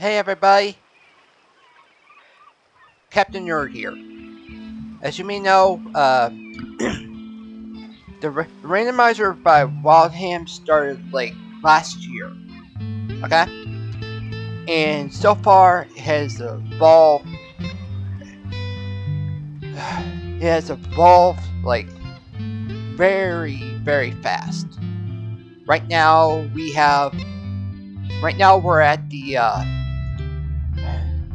Hey everybody, Captain Nerd here. As you may know, the randomizer by Wildham started like last year, okay? And so far it has evolved. It has evolved like very fast. Right now we're at the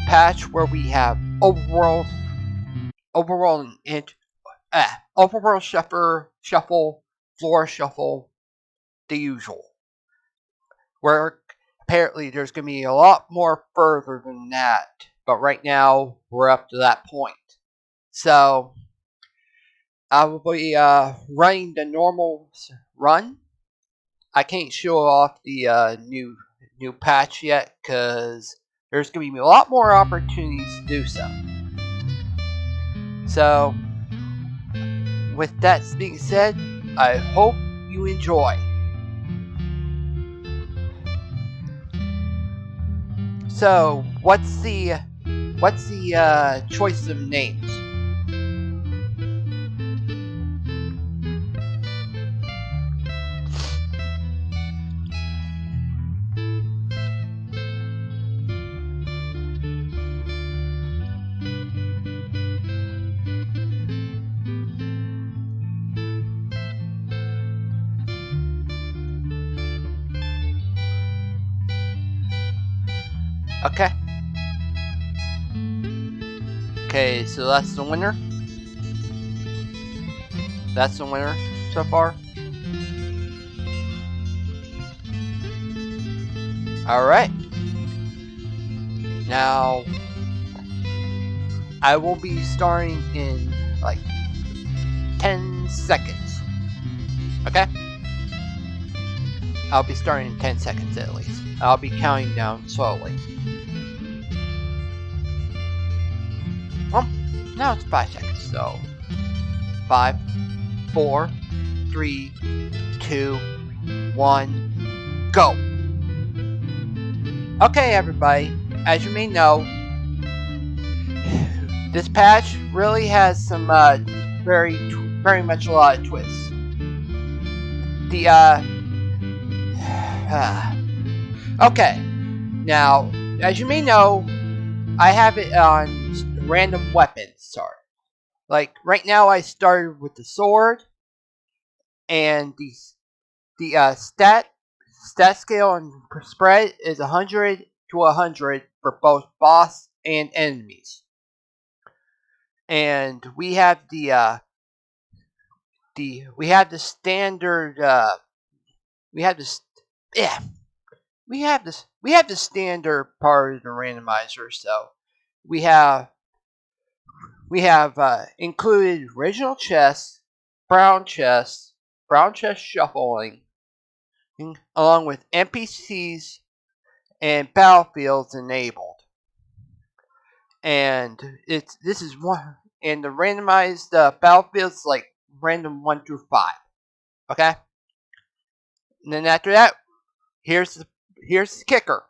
patch where we have overworld and overworld shuffle, floor shuffle, the usual. Where apparently there's going to be a lot more further than that. But right now, we're up to that point. So, I will be running the normal run. I can't show off the new patch yet because there's going to be a lot more opportunities to do so. So, with that being said, I hope you enjoy. So, what's the choice of names? Okay. Okay, so that's the winner. That's the winner so far. Alright. Now, I will be starting in like 10 seconds. Okay? I'll be starting in 10 seconds at least. I'll be counting down slowly. Well, now it's 5 seconds. So, 5, 4, 3, 2, 1, go! Okay, everybody. As you may know, this patch really has some very much a lot of twists. The okay. Now, as you may know, I have it on random weapons. Sorry. Like right now, I started with the sword, and the stat scale and spread is 100 to 100 for both boss and enemies. And we have the standard we have this yeah we have the standard part of the randomizer. So we have included original chests, brown chests shuffling, along with NPCs and battlefields enabled. And this is one, and the randomized battlefields like random 1 through 5. Okay, and then after that, here's the kicker.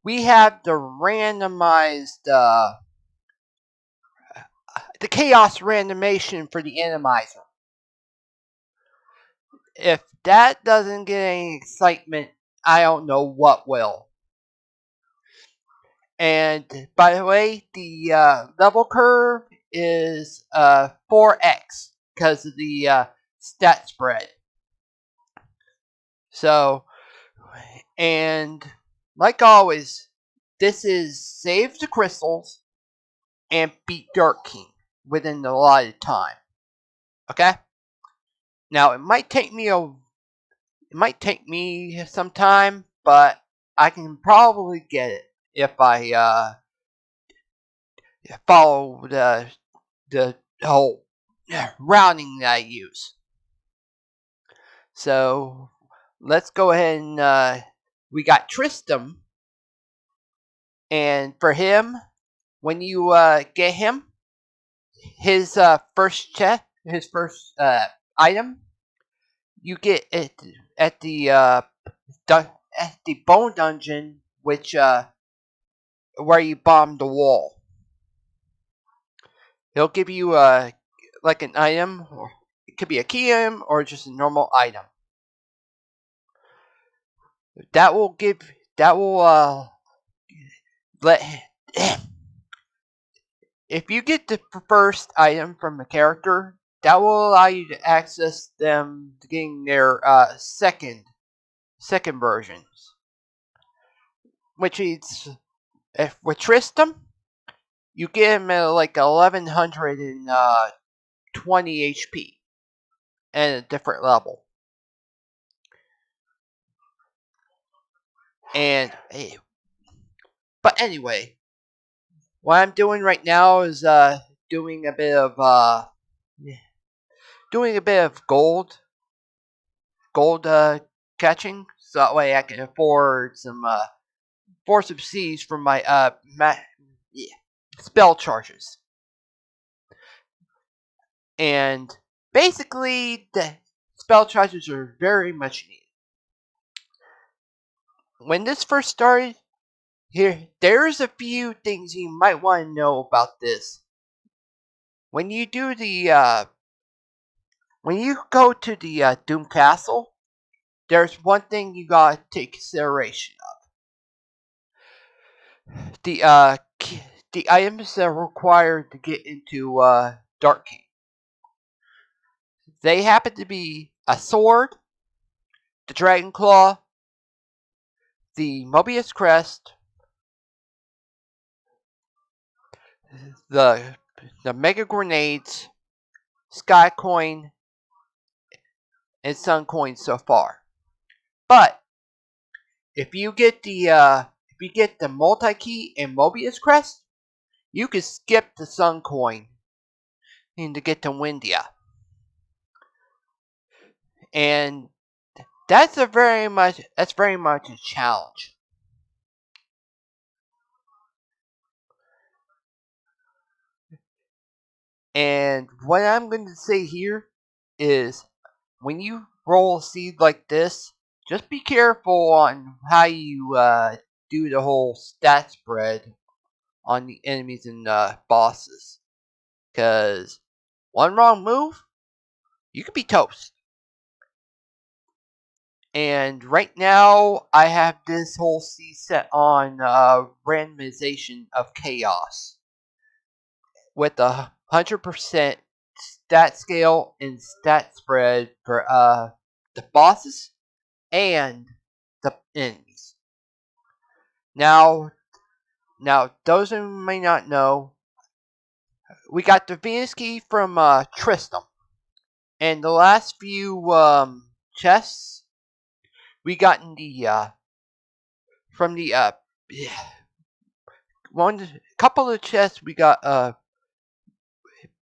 We have the randomized the chaos randomation for the animizer. If that doesn't get any excitement, I don't know what will. And by the way, the level curve is 4x because of the stat spread. So, and like always, this is save the crystals and beat Dirt King within the allotted time. Okay? Now it might take me some time, but I can probably get it if I follow the whole routing that I use. So let's go ahead and we got Tristram, and for him, when you get him, his first item, you get it at the bone dungeon, which where you bomb the wall. He'll give you like an item, or it could be a key item or just a normal item. That will let if you get the first item from the character, that will allow you to access them to getting their second versions. Which is, if with Tristram, you get him at like 1120 HP and a different level. And but anyway, what I'm doing right now is doing a bit of gold catching, so that way I can afford some Seas from my spell charges. And basically, the spell charges are very much needed. When this first started, there's a few things you might want to know about this. When you do when you go to the Doom Castle, there's one thing you gotta take consideration of. The items that are required to get into Dark King. They happen to be a sword, the Dragon Claw, the Mobius Crest, the Mega Grenades, Sky Coin, and Sun Coin so far. But if you get the Multi Key and Mobius Crest, you can skip the Sun Coin and to get to Windia. And that's very much a challenge. And what I'm going to say here is, when you roll a seed like this, just be careful on how you do the whole stat spread on the enemies and bosses. Because one wrong move, you could be toast. And right now, I have this whole C set on randomization of chaos with 100% stat scale and stat spread for the bosses and the enemies. Now, those who may not know, we got the Venus Key from Tristram. And the last few chests we got in the from the couple of chests we got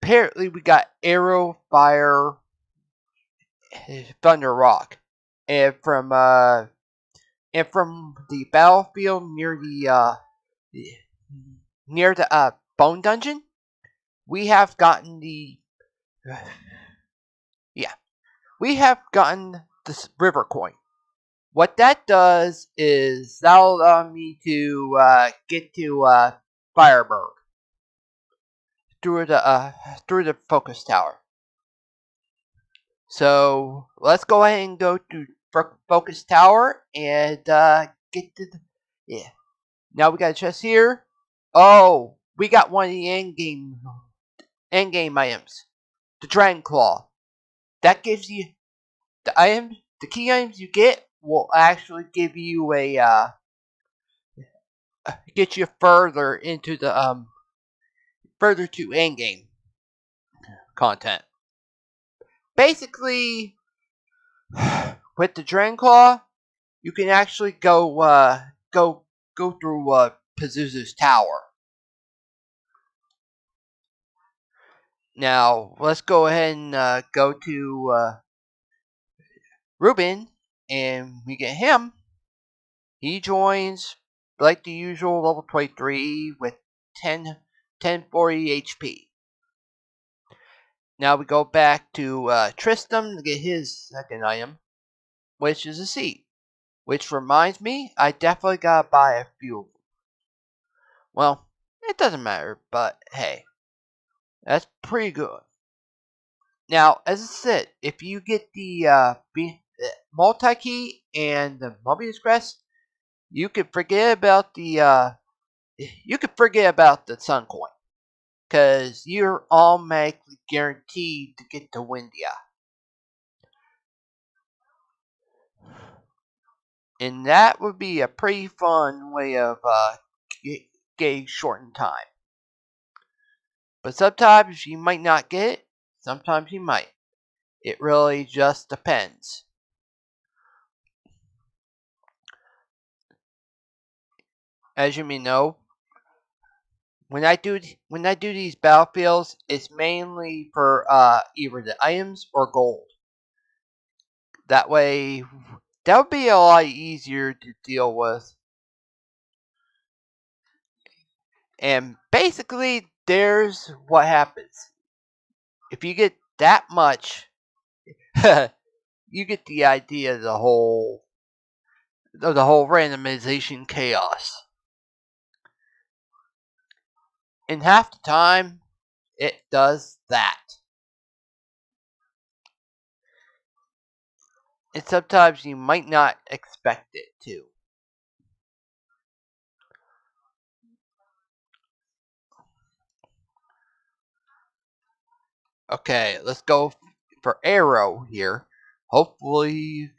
apparently we got Arrow, Fire, Thunder Rock. And from the battlefield near the Bone Dungeon, we have gotten the this River Coin. What that does is that'll allow me to get to Firebird through the focus tower. So let's go ahead and go to focus tower and get to the Now we got a chest here. Oh, we got one of the end game items, the Dragon Claw. That gives you the key items you get will actually give you a get you further into the further to end game content. Basically, with the Dragon Claw, you can actually go through Pazuzu's tower. Now let's go ahead and go to Ruben, and we get him. He joins like the usual level 23 with 1040 HP. Now we go back to Tristram to get his second item, which is a seed. Which reminds me, I definitely gotta buy a few of them. Well, it doesn't matter, but hey, that's pretty good. Now, as I said, if you get the multi-key and the Mobius crest, you could forget about the Sun Coin, because you're automatically guaranteed to get to Windia. And that would be a pretty fun way of getting shortened time. But sometimes you might not get it, sometimes you might. It really just depends. As you may know, when I do these battlefields, it's mainly for either the items or gold. That way, that would be a lot easier to deal with. And basically, there's what happens. If you get that much, you get the idea of the whole randomization chaos. And half the time, it does that. And sometimes you might not expect it to. Okay, let's go for arrow here. Hopefully,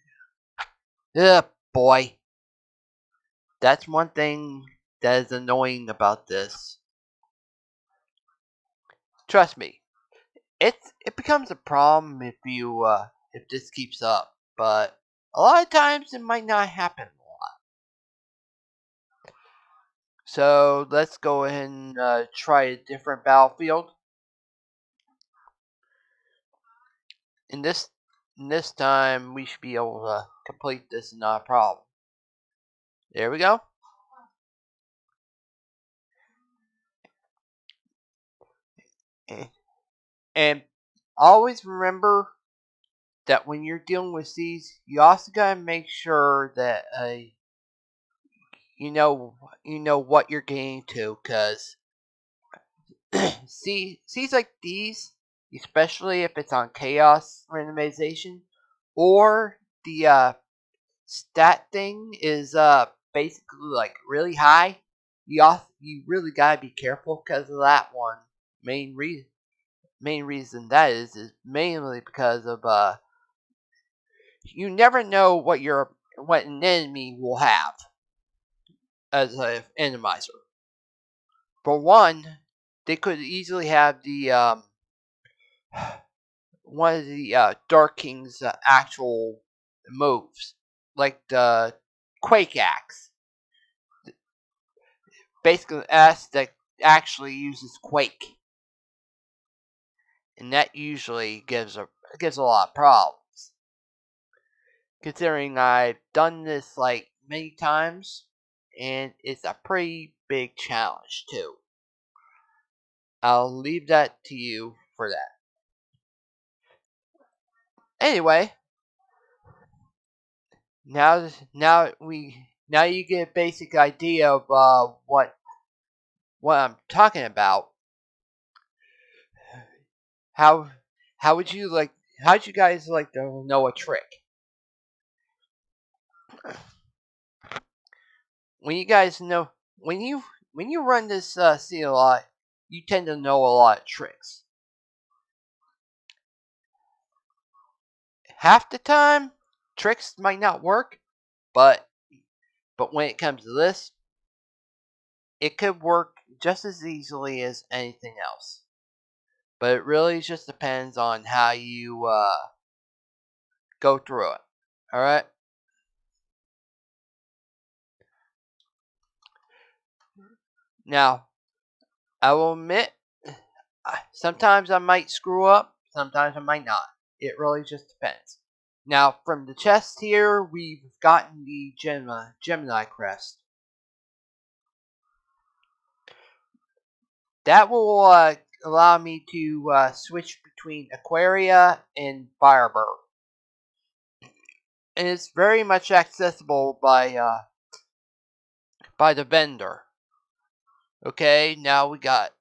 yeah, boy. That's one thing that is annoying about this. Trust me, it becomes a problem if this keeps up. But a lot of times it might not happen a lot. So let's go ahead and try a different battlefield. In this time, we should be able to complete this, not a problem. There we go. And always remember that when you're dealing with these, you also gotta make sure that you know what you're getting to, because seeds like these, especially if it's on chaos randomization, or the stat thing is basically like really high, you really gotta be careful because of that one. Main reason that is mainly because of you never know what an enemy will have as an enemizer. For one, they could easily have the one of the Dark King's actual moves, like the Quake Axe. Basically, an axe that actually uses Quake, and that usually gives a lot of problems. Considering I've done this like many times, and it's a pretty big challenge too. I'll leave that to you for that. Anyway, now you get a basic idea of what I'm talking about. How how would you like? How'd you guys like to know a trick? When you guys know when you run this scene a lot, you tend to know a lot of tricks. Half the time, tricks might not work, but when it comes to this, it could work just as easily as anything else. But it really just depends on how you go through it. All right. Now, I will admit, sometimes I might screw up, sometimes I might not. It really just depends. Now, from the chest here, we've gotten the Gemini crest. That will allow me to switch between Aquaria and Firebird. And it's very much accessible by the vendor. Okay, now we got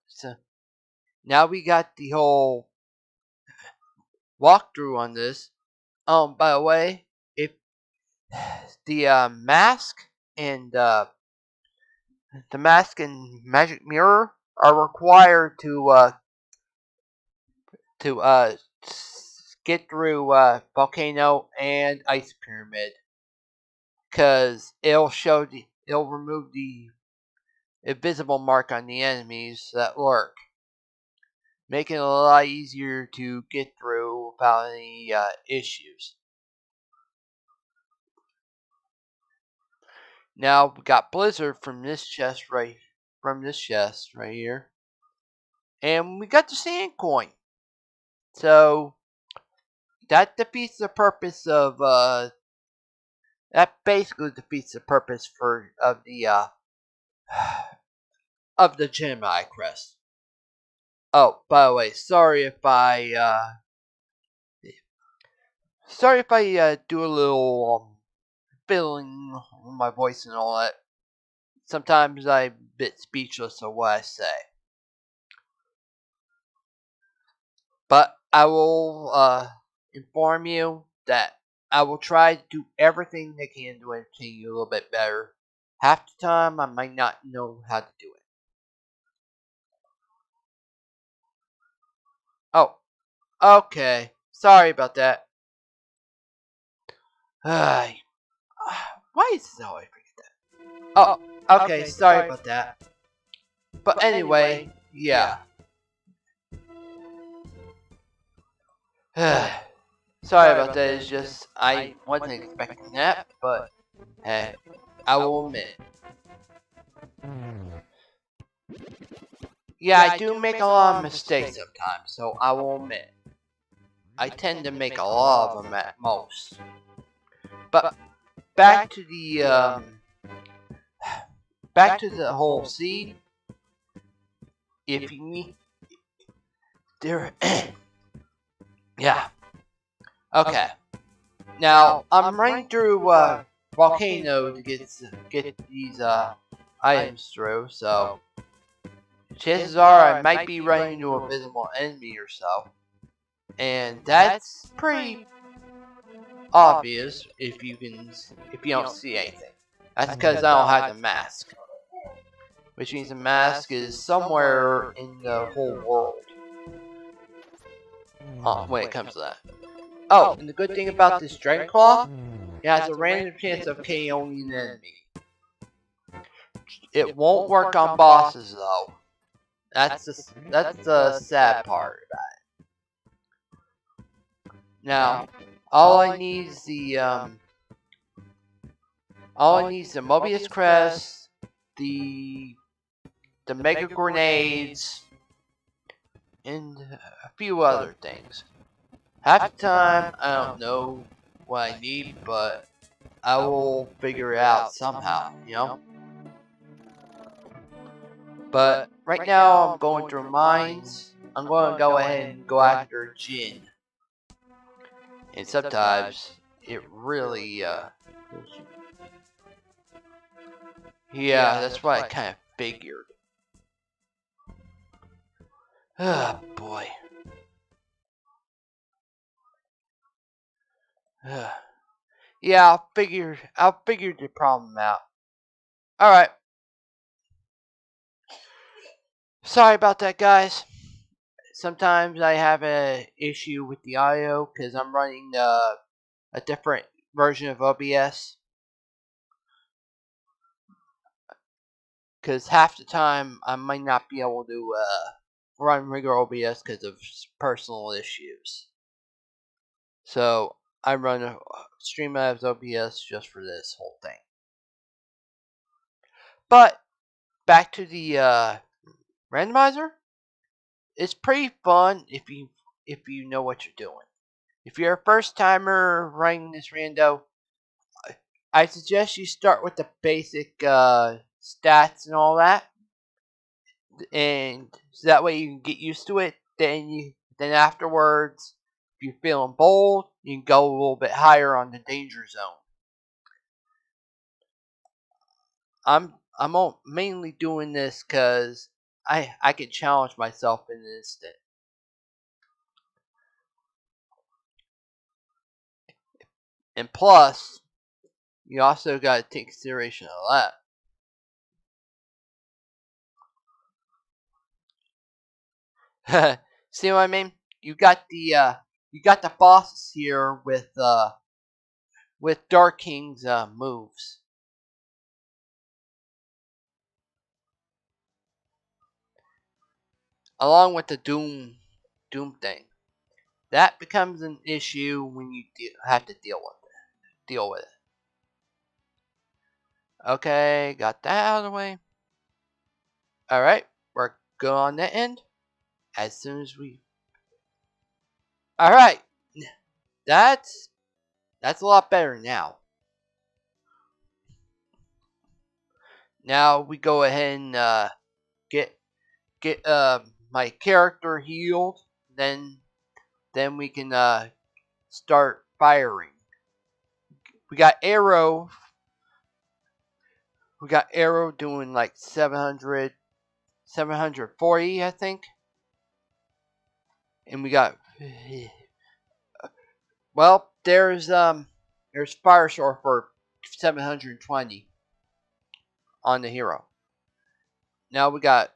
the whole walkthrough on this. By the way, if the mask and magic mirror are required to get through volcano and ice pyramid, because it'll remove the invisible mark on the enemies that lurk, making it a lot easier to get through without any issues. Now we got Blizzard from this chest right here, and we got the sand coin. So that defeats the purpose of that basically defeats the purpose of the of the Gemini crest. Oh, by the way, sorry if I do a little fiddling with my voice and all that. Sometimes I'm a bit speechless of what I say. But I will inform you that I will try to do everything I can to entertain you a little bit better. Half the time, I might not know how to do it. Oh, okay. Sorry about that. Why is this how I forget that? Oh, okay. Sorry about that. But anyway, yeah. Sorry about that. It's just I wasn't expecting that, but hey, I will admit. Yeah, I do make a lot of mistakes sometimes, so I will admit. I tend to make a lot of them at most. But back to the whole seed. If you need there, yeah. Okay. Now I'm running through volcano to get these items through, so chances are I might be running into a visible enemy or so. And that's pretty obvious if you don't see anything. That's because I don't have the mask, which means the mask is somewhere in the whole world. When it comes to that. Oh, and the good thing about this Dragon Claw, it has a random chance of KOing an enemy. It won't work on bosses though. That's the sad part about it. Now, all I need is the Mobius crest, the mega grenades, and a few other things. Half the time, I don't know what I need, but I will figure it out somehow, you know? But right now, I'm going through mines. I'm going to go ahead and go after Jin. And sometimes, it really, yeah, that's what I kind of figured. Oh, boy. Yeah, I'll figure the problem out. Alright. Sorry about that, guys. Sometimes I have an issue with the audio because I'm running a different version of OBS. Because half the time I might not be able to run regular OBS because of personal issues. So I run a StreamLabs OBS just for this whole thing. But back to the randomizer. It's pretty fun if you know what you're doing. If you're a first timer running this rando, I suggest you start with the basic stats and all that, and so that way you can get used to it. Then afterwards, if you're feeling bold, you can go a little bit higher on the danger zone. I'm mainly doing this because I can challenge myself in an instant. And plus, you also got to take consideration of that. See what I mean? You got the bosses here with Dark King's moves. Along with the Doom thing. That becomes an issue when you have to deal with it. Okay, got that out of the way. All right, we're good on that end. As soon as we, all right, that's a lot better now. Now we go ahead and get my character healed. Then we can start firing. We got Arrow. We got Arrow doing like 740, I think. And we got, well, there's Fire Sword for 720 on the hero. Now we got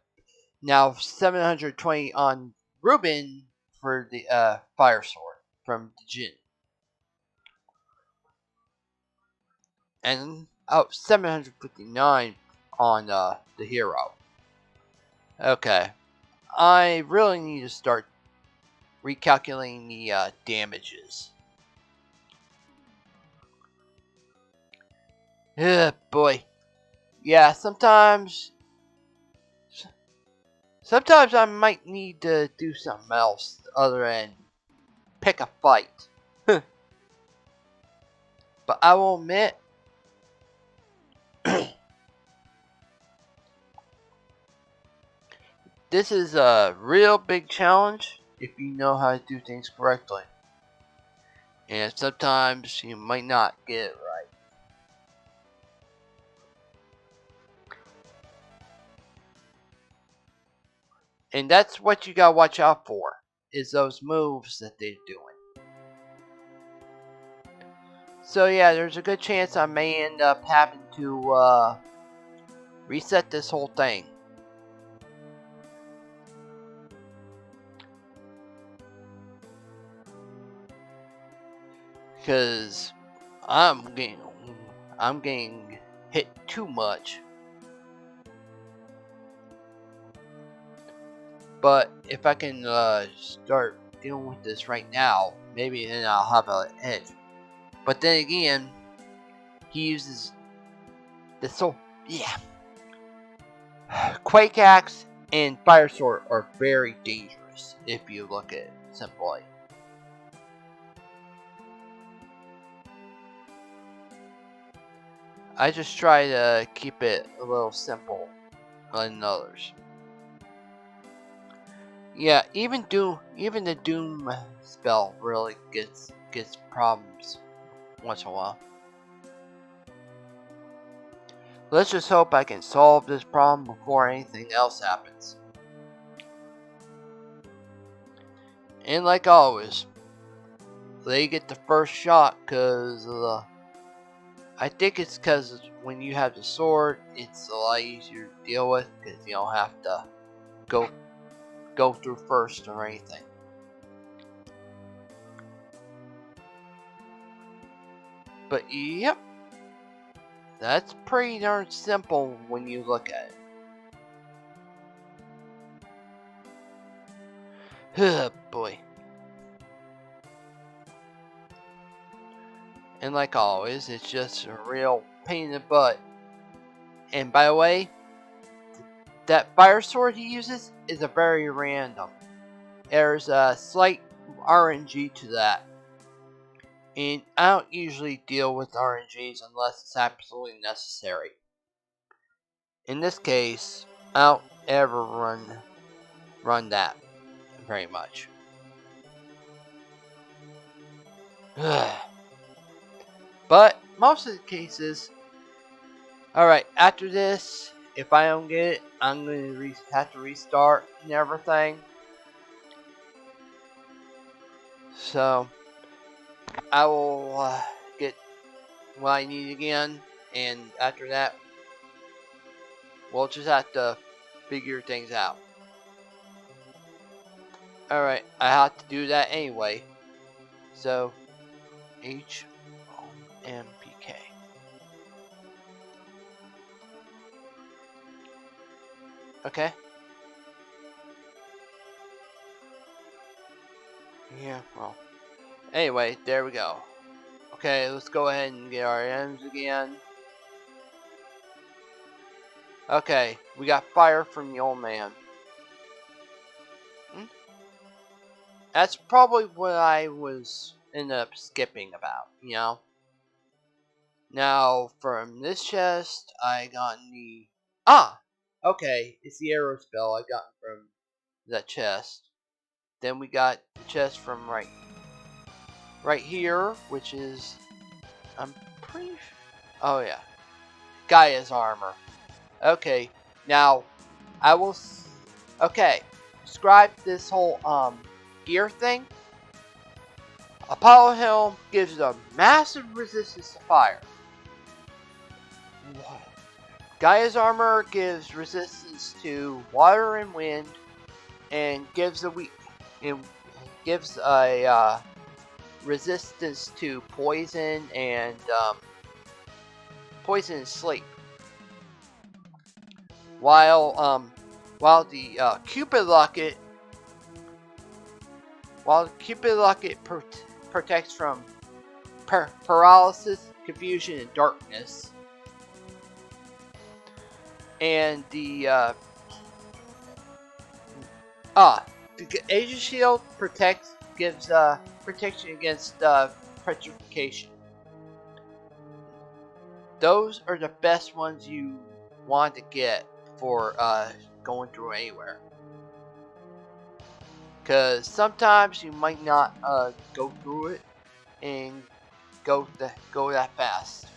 720 on Ruben for the Fire Sword from the Jin. And 759 on the hero. Okay. I really need to start recalculating the damages. Ugh, boy. Yeah, sometimes I might need to do something else other than pick a fight. But I will admit, this is a real big challenge if you know how to do things correctly. And sometimes you might not get it right. And that's what you gotta watch out for, is those moves that they're doing. So yeah, there's a good chance I may end up having to reset this whole thing. Because I'm getting hit too much. But if I can start dealing with this right now, maybe then I'll have an edge. But then again, he uses the soul. Yeah. Quake Axe and Fire Sword are very dangerous if you look at it simply. I just try to keep it a little simple than others. Yeah, even the Doom spell really gets problems once in a while. Let's just hope I can solve this problem before anything else happens. And like always, they get the first shot because I think it's because when you have the sword, it's a lot easier to deal with because you don't have to go through first or anything. But yep, that's pretty darn simple when you look at it. Oh boy. And like always, it's just a real pain in the butt. And by the way, that fire sword he uses is a very random. There's a slight RNG to that. And I don't usually deal with RNGs unless it's absolutely necessary. In this case, I don't ever run that very much. But most of the cases, Alright, after this, if I don't get it, I'm going to have to restart and everything. So, I will get what I need again, and after that, we'll just have to figure things out. Alright, I have to do that anyway. So, HOMPK. Okay. Yeah, well. Anyway, there we go. Okay, let's go ahead and get our items again. Okay, we got fire from the old man. That's probably what I was ended up skipping about, you know? Now, from this chest, I got the... Okay, it's the arrow spell I got from that chest. Then we got the chest from right here, which is... I'm pretty sure... Oh, yeah. Gaia's armor. Okay, now, I will... Okay, describe this whole, gear thing. Apollo Helm gives a massive resistance to fire. Gaia's armor gives resistance to water and wind, and gives a resistance to poison and sleep. While the Cupid Locket protects from paralysis, confusion, and darkness. And the Aegis Shield gives protection against petrification. Those are the best ones you want to get for going through anywhere. Because sometimes you might not go through it and go that fast.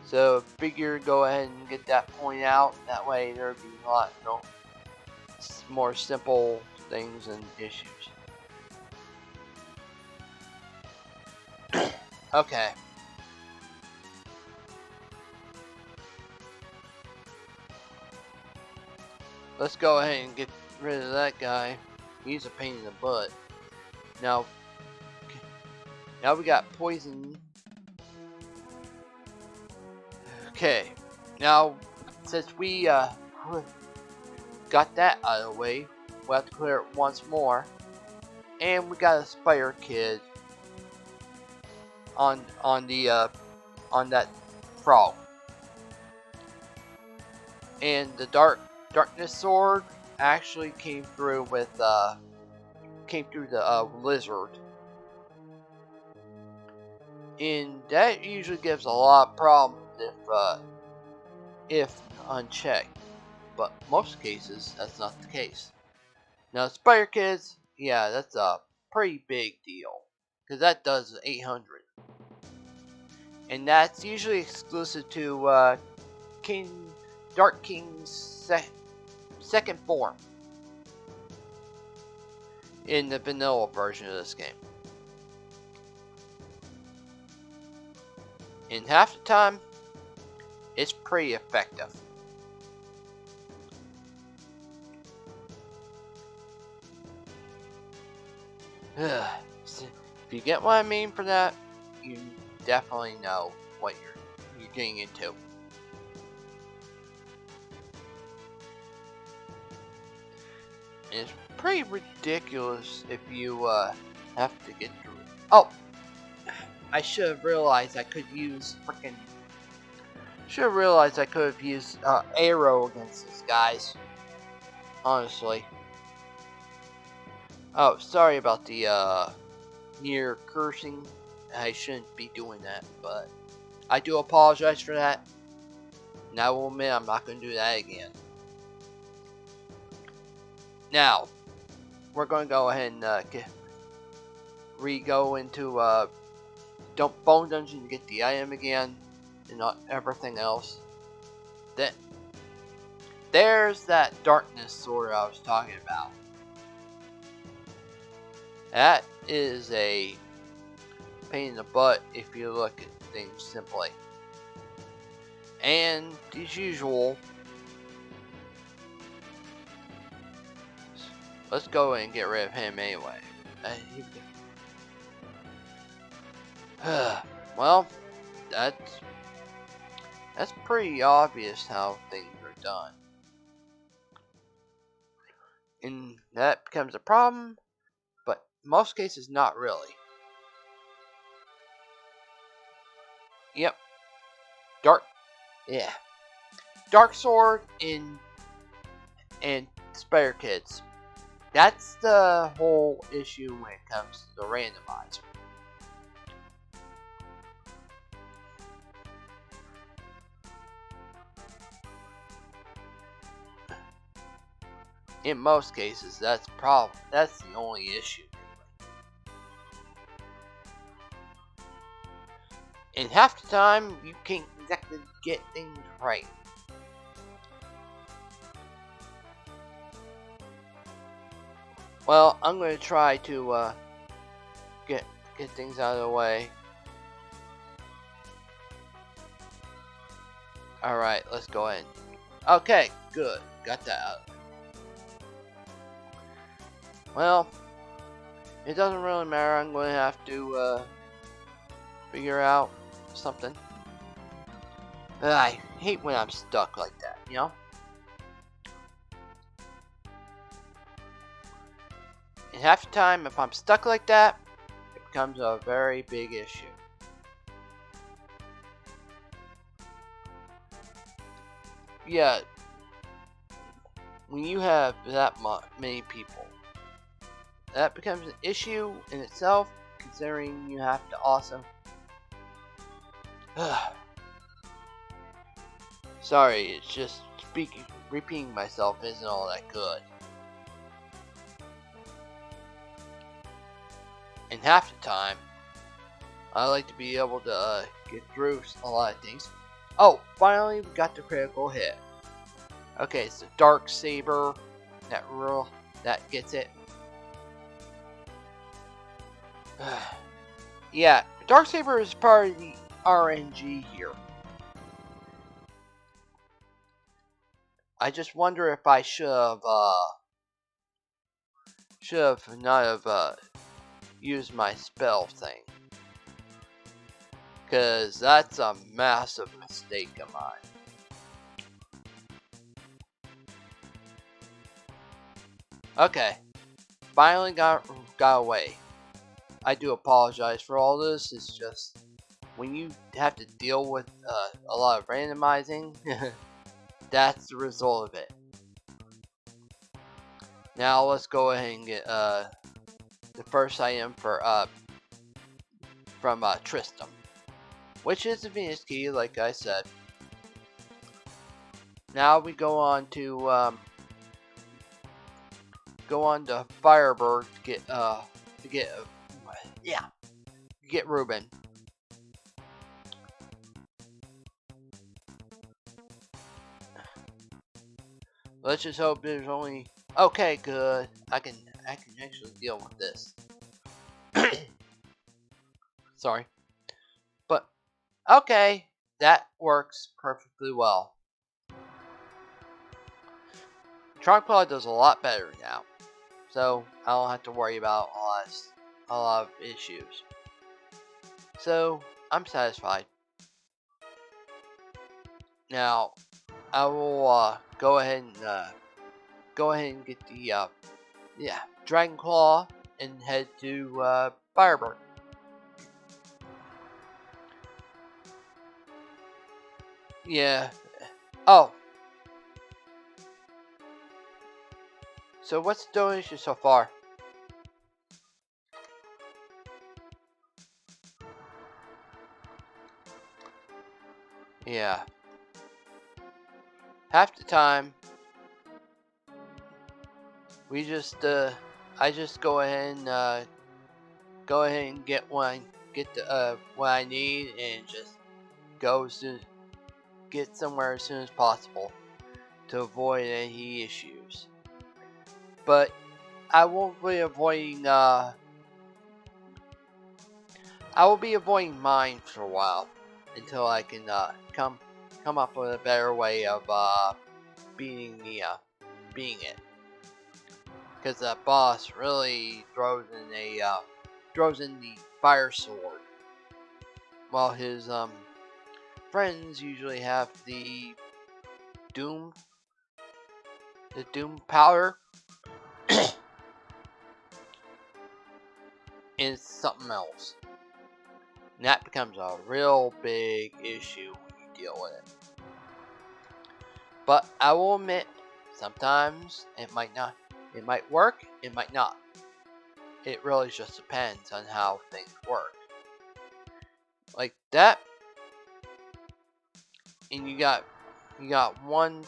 So figure go ahead and get that point out. That way there'll be a lot more simple things and issues. Okay. Let's go ahead and get rid of that guy. He's a pain in the butt. Now we got poison. Okay. Now, since we got that out of the way, we'll have to clear it once more. And we got a Spire Kid on that frog. And the darkness sword actually came through the lizard. And that usually gives a lot of problems if unchecked. But most cases that's not the case. Now Spire Kids, yeah, that's a pretty big deal. Because that does 800. And that's usually exclusive to Dark King's second form in the vanilla version of this game. In half the time, it's pretty effective. If you get what I mean for that, you definitely know what you're getting into. And it's pretty ridiculous if you have to get through it. Oh, I should have realized I could use arrow against these guys. Honestly. Oh, sorry about the near cursing. I shouldn't be doing that, but I do apologize for that. And I will admit I'm not going to do that again. Now, we're going to go ahead and go into Bone Dungeon to get the item again. and everything else, then there's that darkness sword I was talking about. That is a pain in the butt if you look at things simply. And as usual, let's go and get rid of him anyway. Well, that's pretty obvious how things are done. And that becomes a problem, but in most cases not really. Yep. Dark Sword and Spare Kids. That's the whole issue when it comes to the randomizer. In most cases, that's the only issue. And half the time, you can't exactly get things right. Well, I'm going to try to get things out of the way. Alright, let's go in. Okay, good. Got that out. Well, it doesn't really matter. I'm going to have to figure out something. I hate when I'm stuck like that, you know? And half the time, if I'm stuck like that, it becomes a very big issue. Yeah, when you have that many people, that becomes an issue in itself, considering you have to also... Sorry, it's just repeating myself isn't all that good. And half the time, I like to be able to get through a lot of things. Oh, finally we got the critical hit. Okay, it's the Dark Saber that gets it. Yeah, Dark Saber is part of the RNG here. I just wonder if I should have used my spell thing, cause that's a massive mistake of mine. Okay, finally got away. I do apologize for all this. It's just when you have to deal with a lot of randomizing, that's the result of it. Now let's go ahead and get the first item from Tristram, which is the Venus Key, like I said. Now we go on to Firebird to get Ruben. Let's just hope there's only... Okay, good. I can actually deal with this. Sorry. But, okay. That works perfectly well. Trunk does a lot better now. So, I don't have to worry about a lot of issues. So, I'm satisfied. Now, I will go ahead and get the Dragon Claw and head to Firebird. Yeah. Oh. So what's the donation so far? Yeah. Half the time, we just I just go ahead and get what I need and just get somewhere as soon as possible to avoid any issues. But I will be avoiding mine for a while until I can come up with a better way of beating it. Because that boss really throws in the fire sword, while his friends usually have the doom powder. And something else. And that becomes a real big issue when you deal with it. But I will admit, sometimes it might not. It might work, it might not. It really just depends on how things work. Like that. And you got one.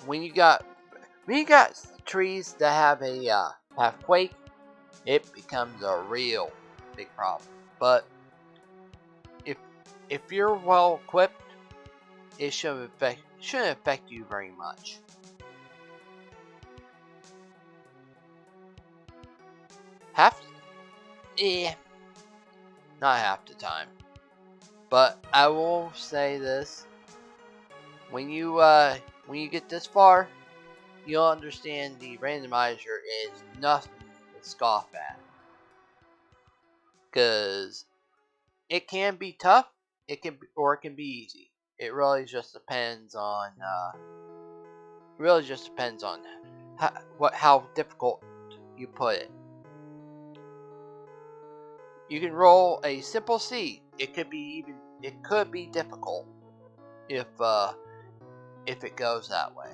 When you got trees that have quake, it becomes a real big problem. But if you're well equipped, it shouldn't affect you very much. Not half the time. But I will say this: when you get this far, you'll understand the randomizer is nothing to scoff at. Cause it can be tough, it can be easy. It really just depends on how difficult you put it. You can roll a simple C. It could be difficult if it goes that way.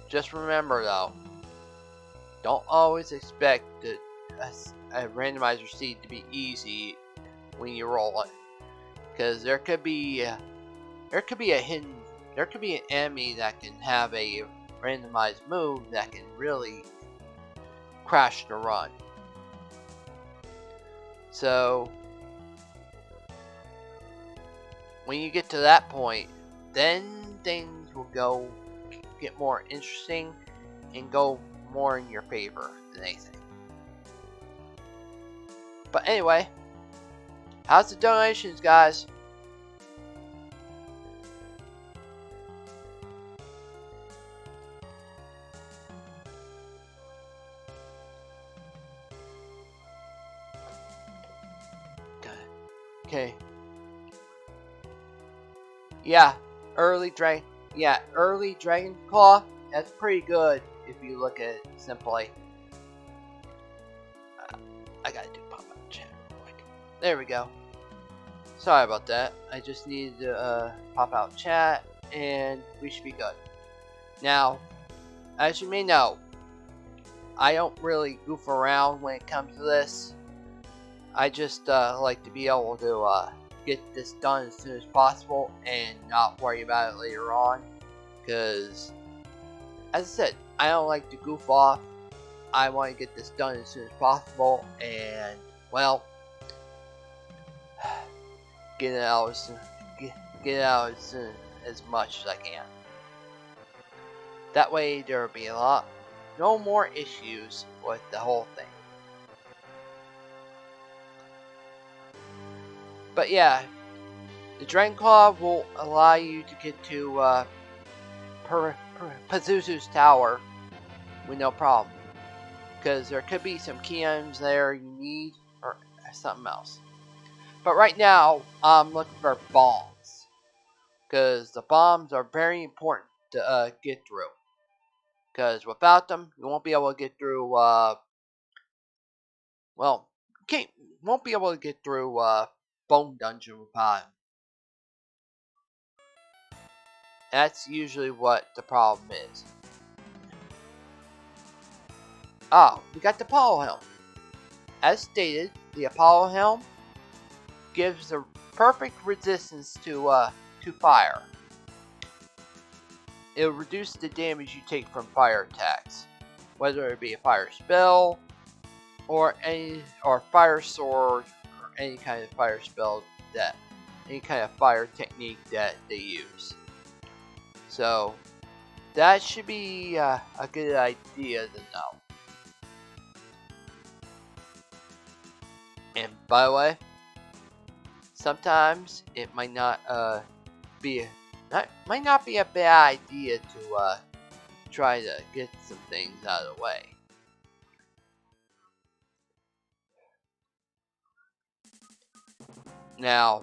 Just remember though, don't always expect a randomizer seed to be easy when you roll it, because there could be an enemy that can have a randomized move that can really crash the run. So when you get to that point, then things will get more interesting and go more in your favor than anything. But anyway, how's the donations, guys? Okay. Yeah, early Dragon Claw. That's pretty good if you look at it simply. I gotta do pop-up chat real quick. There we go. Sorry about that. I just needed to pop out chat, and we should be good. Now, as you may know, I don't really goof around when it comes to this. I just like to be able to get this done as soon as possible and not worry about it later on. Because, as I said, I don't like to goof off. I want to get this done as soon as possible, and well, get it out as much as I can. That way, there will be no more issues with the whole thing. But yeah, the Dragon Claw will allow you to get to Pazuzu's tower with no problem. Because there could be some key items there you need, or something else. But right now, I'm looking for bombs. Because the bombs are very important to get through. Because without them, you won't be able to get through, won't be able to get through Bone Dungeon without them. That's usually what the problem is. Oh, we got the Apollo Helm. As stated, the Apollo Helm gives the perfect resistance to fire. It'll reduce the damage you take from fire attacks, whether it be a fire spell, or fire sword or any kind of fire spell that any kind of fire technique that they use. So that should be a good idea to know. And by the way, sometimes it might not might not be a bad idea to try to get some things out of the way. Now,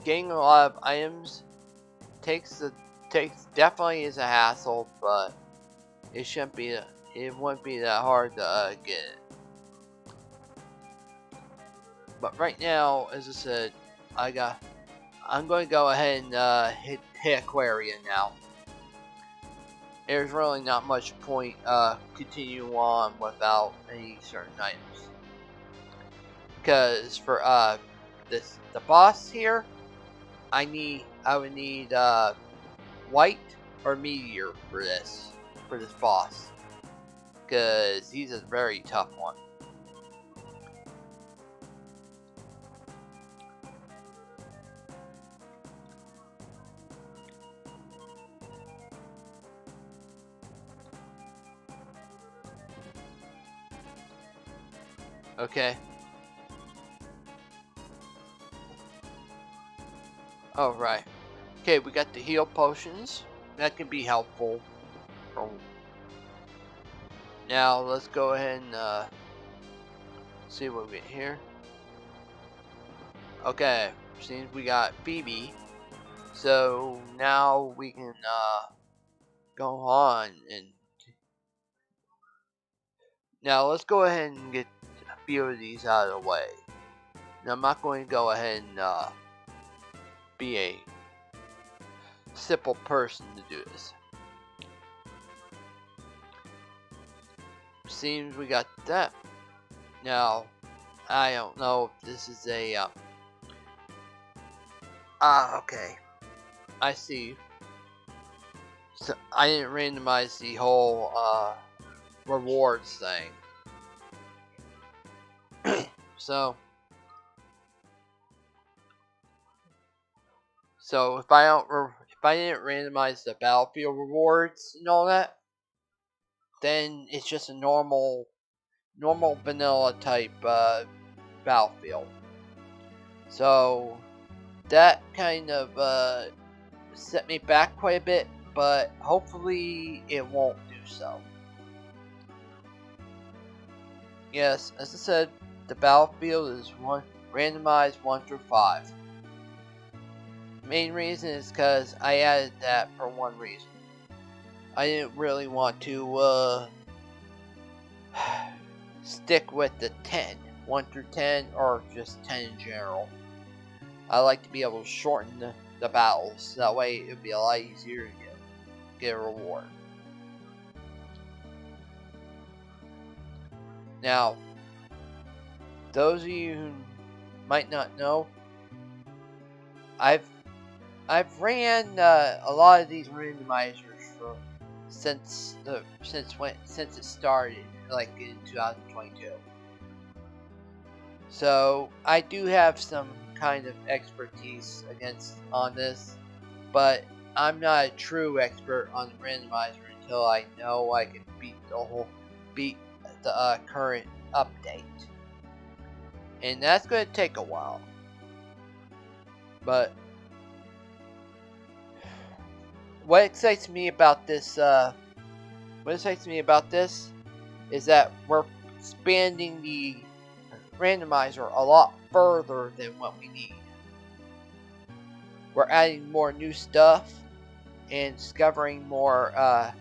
getting a lot of items takes definitely is a hassle, but it wouldn't be that hard to get it. But right now, as I said, I'm going to go ahead and hit Aquarian now. There's really not much point continuing on without any certain items. Because for the boss here, I would need white or meteor for this boss, because he's a very tough one. Okay. Oh right. Okay, we got the heal potions. That can be helpful. Now let's go ahead and see what we get here. Okay, seems we got Phoebe. So now we can go on and now let's go ahead and get a few of these out of the way. Now I'm not going to go ahead and be a simple person to do this. Seems we got that. Now I don't know if this is a okay. I see. So I didn't randomize the whole rewards thing. So if I didn't randomize the battlefield rewards and all that, then it's just a normal vanilla type battlefield. So that kind of set me back quite a bit, but hopefully it won't do so. Yes, as I said, the battlefield is randomized 1 through 5. Main reason is because I added that for one reason. I didn't really want to stick with the 10, 1 through 10, or just 10 in general. I like to be able to shorten the battles, that way it would be a lot easier to get a reward. Now, those of you who might not know, I've ran a lot of these randomizers since it started, like in 2022. So I do have some kind of expertise on this, but I'm not a true expert on the randomizer until I know I can beat the current update, and that's going to take a while. But what excites me about this is that we're expanding the randomizer a lot further than what we need. We're adding more new stuff and discovering more of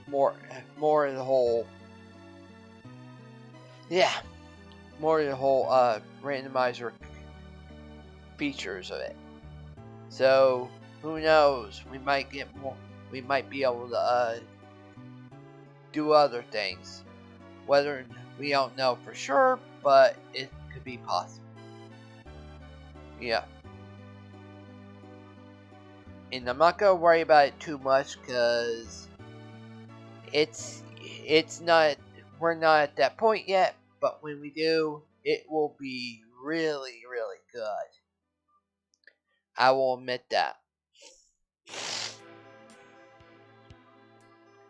the whole randomizer features of it. So who knows? We might get more. We might be able to do other things. Whether we don't know for sure, but it could be possible. Yeah. And I'm not gonna worry about it too much because it's not we're not at that point yet, but when we do, it will be really, really good. I will admit that.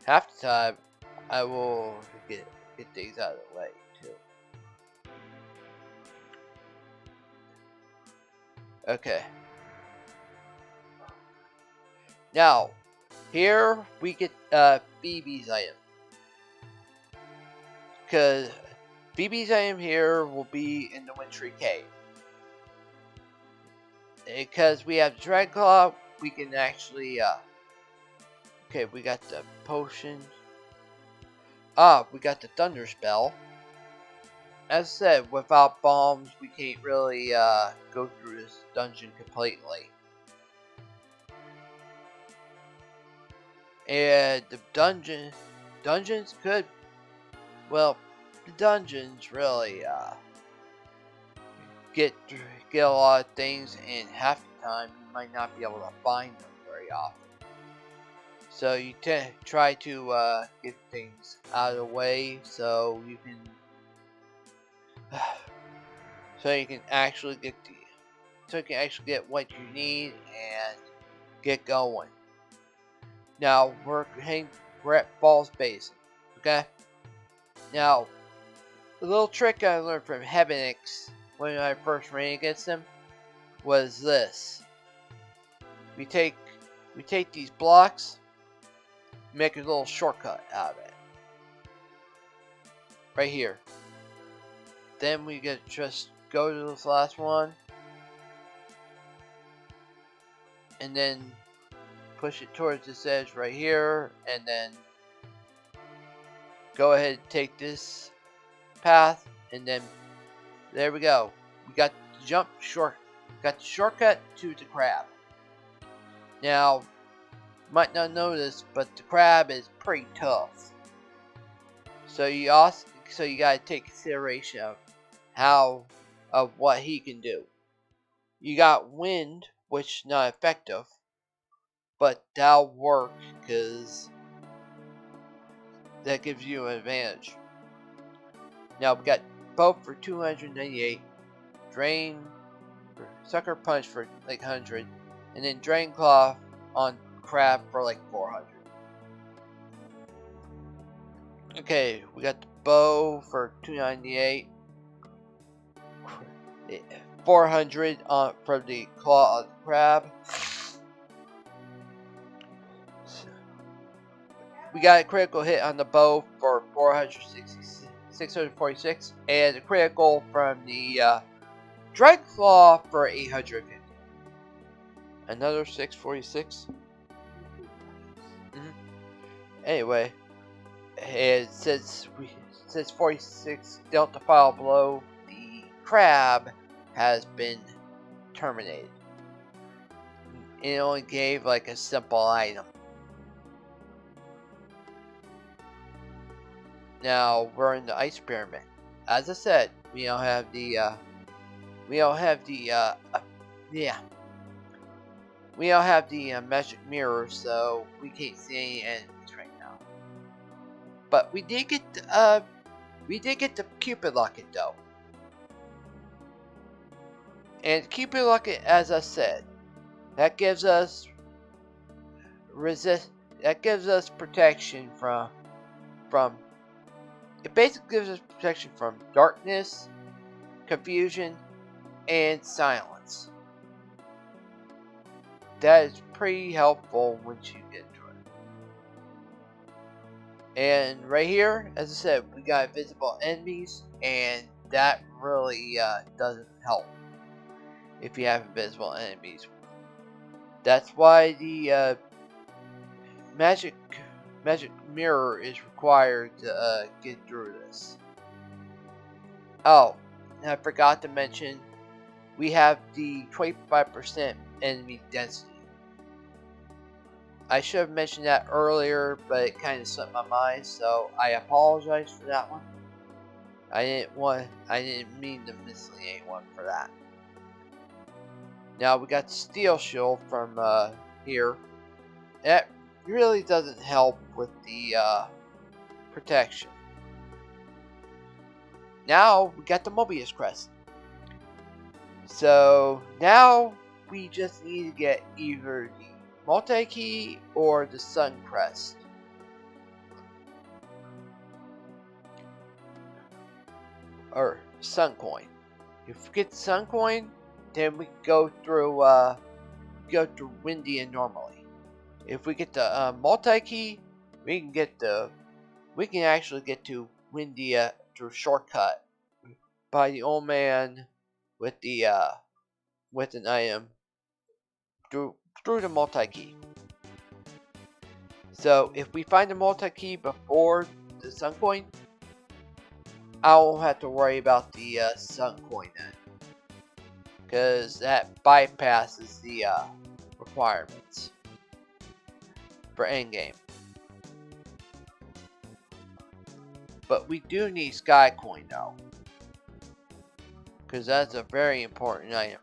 Half the time, I will get things out of the way too. Okay. Now, here we get BB's item. Because BB's item here will be in the Wintry Cave. Because we have Dragon Claw, we can actually, okay, we got the potion. We got the Thunder Spell. As I said, without bombs, we can't really, go through this dungeon completely. And the dungeons could, well, the dungeons really, get a lot of things, and half the time you might not be able to find them very often. So you try to get things out of the way so you can actually get what you need and get going. Now we're at Falls Basin, okay? Now the little trick I learned from Hebenix when I first ran against him was this: we take these blocks, make a little shortcut out of it, right here. Then we get just go to this last one, and then push it towards this edge right here, and then go ahead and take this path, and then there we go. We got the got the shortcut to the crab. Now, you might not know this, but the crab is pretty tough. So you gotta take consideration of what he can do. You got wind, which is not effective, but that'll work because that gives you an advantage. Now we got both for 298, drain, sucker punch for like 100, and then drain claw on crab for like 400. Okay, we got the bow for 298, 400 for the claw of the crab. We got a critical hit on the bow for 646, and a critical from the Dragon Claw for 850. Another 646. Anyway, and since 46 dealt the final blow, the crab has been terminated. It only gave like a simple item. Now we're in the ice pyramid. As I said, we don't have the magic mirror, so we can't see any enemies right now. But we did get the Cupid Locket though. And Cupid Locket, as I said, that gives us protection from it basically gives us protection from darkness, confusion, and silence. That is pretty helpful once you get to it. And right here, as I said, we got invisible enemies, and that really doesn't help if you have invisible enemies. That's why the magic mirror is required to get through this. Oh, and I forgot to mention, we have the 25% enemy density. I should have mentioned that earlier, but it kind of slipped my mind, so I apologize for that one. I didn't mean to mislead anyone for that. Now we got the steel shield from here. That really doesn't help with the protection. now we got the Mobius crest. So now we just need to get either the multi-key or the sun crest. Or sun coin. If we get the sun coin, then we go through Windia normally. If we get the multi-key, we can actually get to Windia through shortcut by the old man with an item through the multi-key. So if we find the multi-key before the sun coin, I won't have to worry about the sun coin then, because that bypasses the requirements for endgame. But we do need Sky Coin though, because that's a very important item.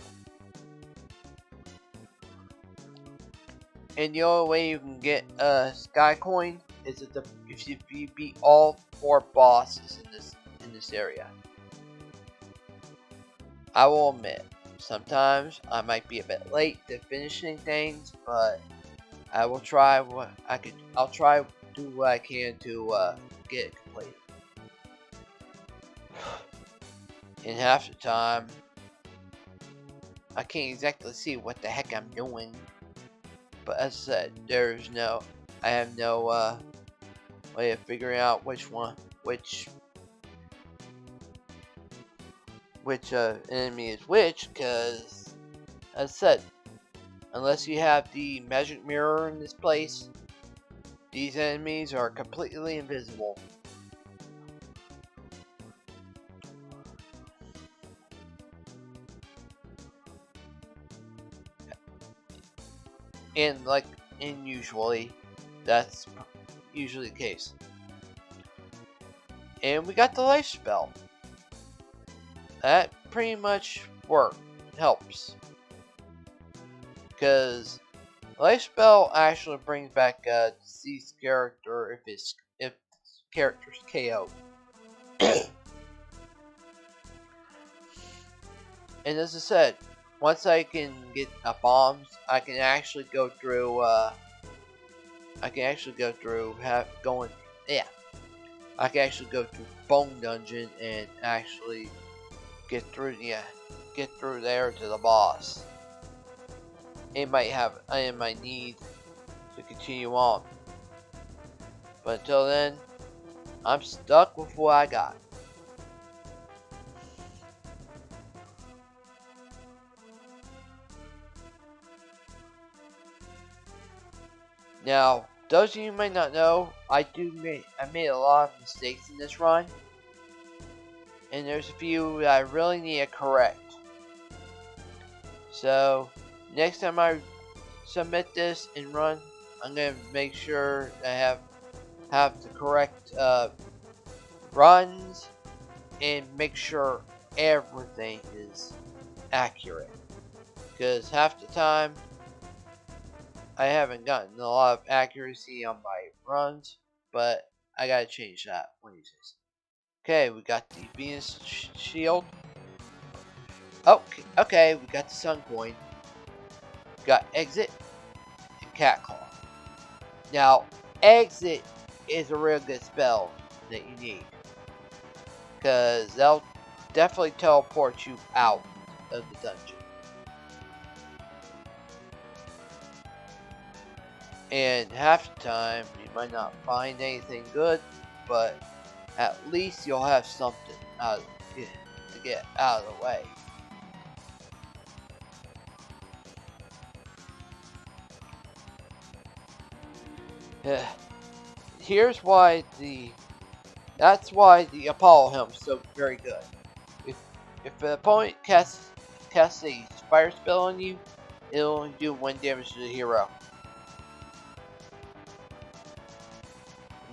And the only way you can get a Sky Coin is if you beat all 4 bosses in this area. I will admit, sometimes I might be a bit late to finishing things, but I will try what I could. I'll try to do what I can to get it completed. In half the time, I can't exactly see what the heck I'm doing. But as I said, I have no way of figuring out which enemy is which, because as I said, unless you have the magic mirror in this place, these enemies are completely invisible. And usually, that's usually the case. And we got the life spell. That pretty much helps. Because life spell actually brings back a deceased character if character's KO'd. And as I said, once I can get bombs, I can actually go through. I can actually go through Bone Dungeon and actually get through there to the boss. It might need to continue on, but until then, I'm stuck with what I got. Now, those of you who might not know, I made a lot of mistakes in this run, and there's a few that I really need to correct. So, next time I submit this and run, I'm gonna make sure I have the correct runs and make sure everything is accurate. Because half the time, I haven't gotten a lot of accuracy on my runs, but I gotta change that one of these days. Okay, we got the Venus shield. Okay, we got the Sun Coin. We got Exit and Cat Claw. Now, Exit is a real good spell that you need, because they'll definitely teleport you out of the dungeon. And half the time, you might not find anything good, but at least you'll have something to get out of the way. Here's why that's why the Apollo helm is so very good. If the opponent casts a fire spell on you, it'll only do 1 damage to the hero.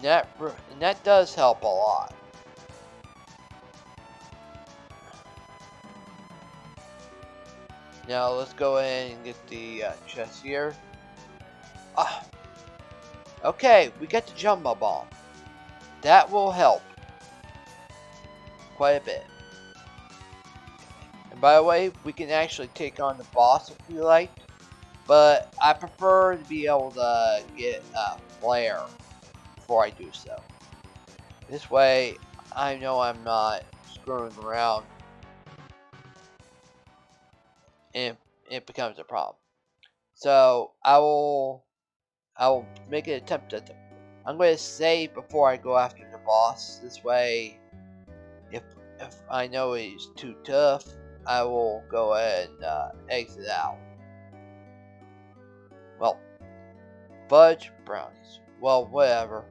And that does help a lot. Now let's go ahead and get the chest here. Okay, we got the Jumbo Bomb. That will help. quite a bit. And by the way, we can actually take on the boss if we like, but I prefer to be able to get a flare before I do so. This way, I know I'm not screwing around and it becomes a problem. So I will make an attempt at them. I'm going to save before I go after the boss. This way, if I know he's too tough, I will go ahead and exit out. Well, fudge brownies. Well, whatever.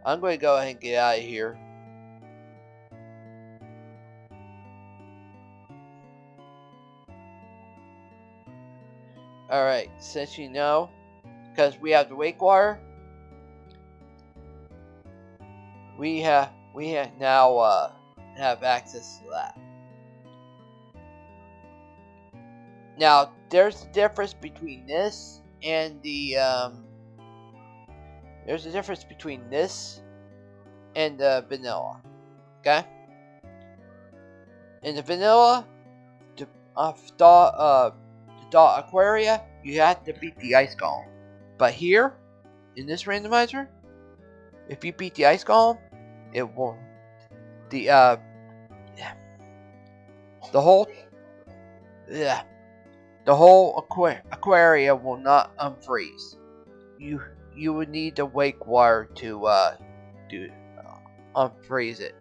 I'm going to go ahead and get out of here. Alright, since you know, because we have the wake water, we now have access to that. Now, there's a difference between this and the there's a difference between this and the vanilla. Okay? In the vanilla, the Aquaria, you have to beat the ice golem. But here, in this randomizer, if you beat the ice golem, it will the whole Aquaria will not unfreeze. You would need the wake wire to unfreeze it.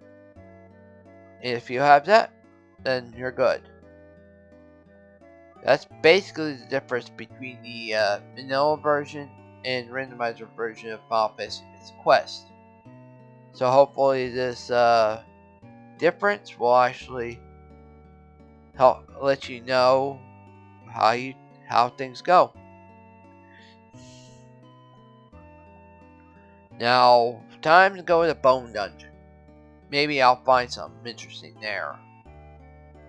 And if you have that, then you're good. That's basically the difference between the vanilla version and randomizer version of Final Fantasy Quest. So hopefully this difference will actually help let you know how things go. Now, time to go to the Bone Dungeon. Maybe I'll find something interesting there.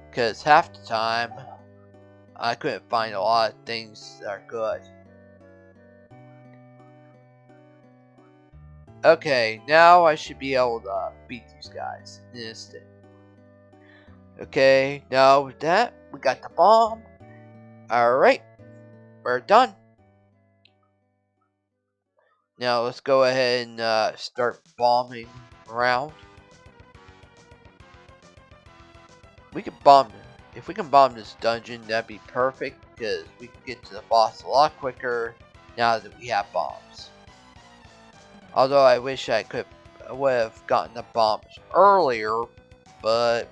Because half the time, I couldn't find a lot of things that are good. Okay, now I should be able to beat these guys in an instant. Okay, now with that, we got the bomb. Alright, we're done. Now let's go ahead and start bombing around. We can bomb. If we can bomb this dungeon, that'd be perfect because we can get to the boss a lot quicker now that we have bombs. Although I wish I would have gotten the bombs earlier, but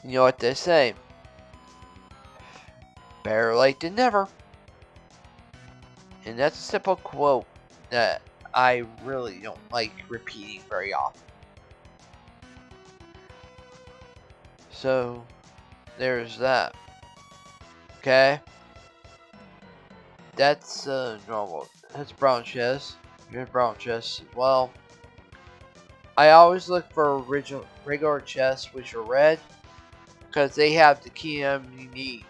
you know what they say. Better late than never. And that's a simple quote that I really don't like repeating very often. So, there's that. Okay? That's normal. That's brown chest. Here's brown chest as well. I always look for regular chests which are red, because they have the key item you need.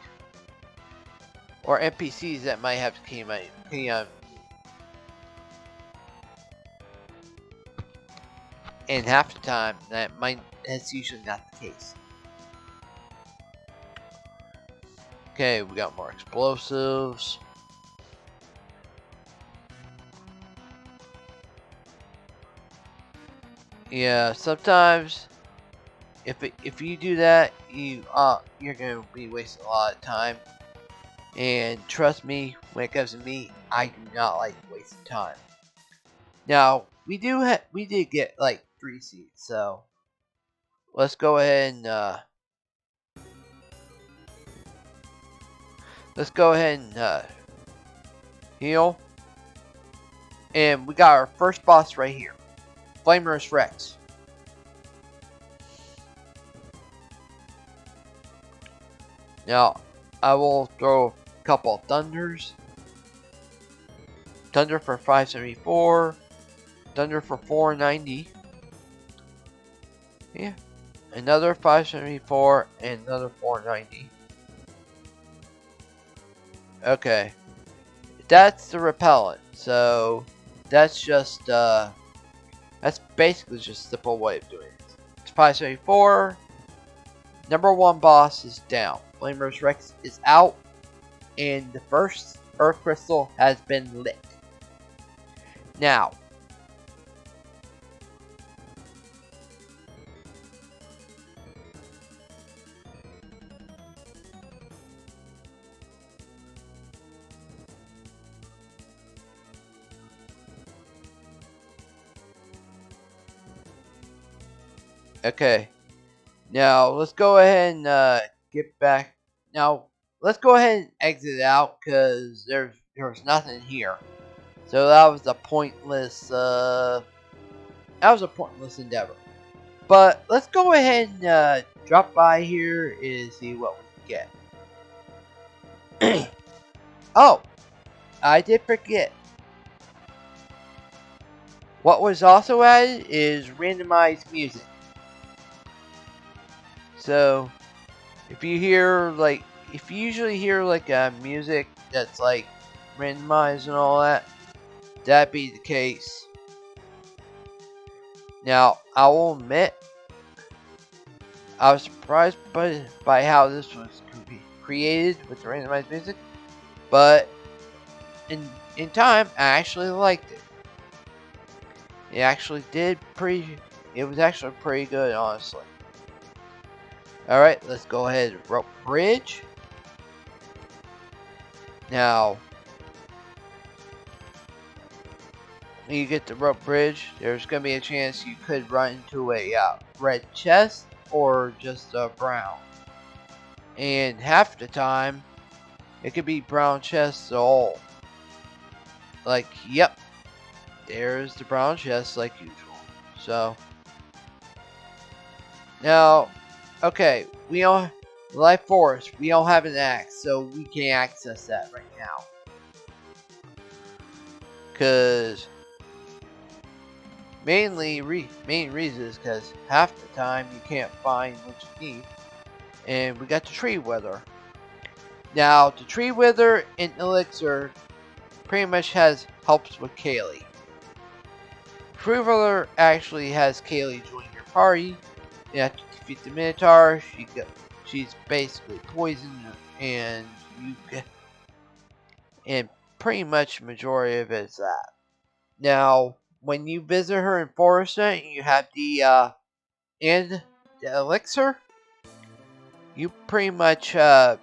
Or NPCs that might have the key item. And half the time, that's usually not the case. Okay, we got more explosives. Yeah, sometimes if you do that, you're gonna be wasting a lot of time. And trust me, when it comes to me, I do not like wasting time. Now we did get like 3 seeds, so let's go ahead and heal. And we got our first boss right here, Flamerous Rex. Now I will throw a couple of thunders. Thunder for 574. Thunder for 490. Yeah. Another 574 and another 490. Okay. That's the repellent. So that's just that's basically just a simple way of doing it. Spy 74, number 1 boss is down. Flamer's Rex is out, and the first Earth Crystal has been lit. Now, okay. Now, let's go ahead and get back. Now, let's go ahead and exit out because there's nothing here. So that was a pointless endeavor. But let's go ahead and drop by here and see what we can get. Oh, I did forget. What was also added is randomized music. So if you usually hear like music that's like randomized and all that, that'd be the case. Now, I will admit, I was surprised by how this was created with the randomized music, but in time, I actually liked it. It actually did pretty. It was actually pretty good, honestly. All right, let's go ahead and rope bridge. Now, when you get the rope bridge, there's gonna be a chance you could run into a red chest or just a brown. And half the time, it could be brown chests all. Like, yep, there's the brown chest like usual. So, now, okay, we don't, Life Forest, we don't have an axe, so we can't access that right now. Cause, main reason is because half the time you can't find what you need. And we got the tree wither. Now, the tree wither in Elixir pretty much helps with Kaylee. Tree wither actually has Kaylee join your party. You have to defeat the Minotaur. She's basically poisoned, and and pretty much majority of it is that. Now, when you visit her in Forest, you have the elixir. You pretty much you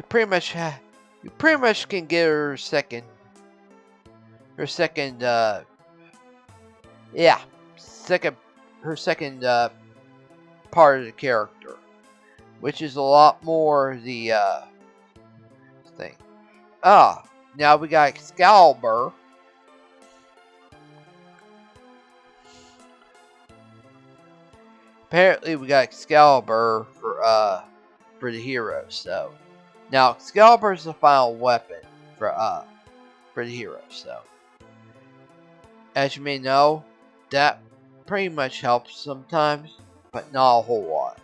pretty much can get her second yeah second her second part of the character, which is a lot more the thing. Now we got Excalibur. Apparently we got Excalibur for the heroes. So now Excalibur is the final weapon for the heroes. So as you may know, that pretty much helps sometimes, but not a whole lot.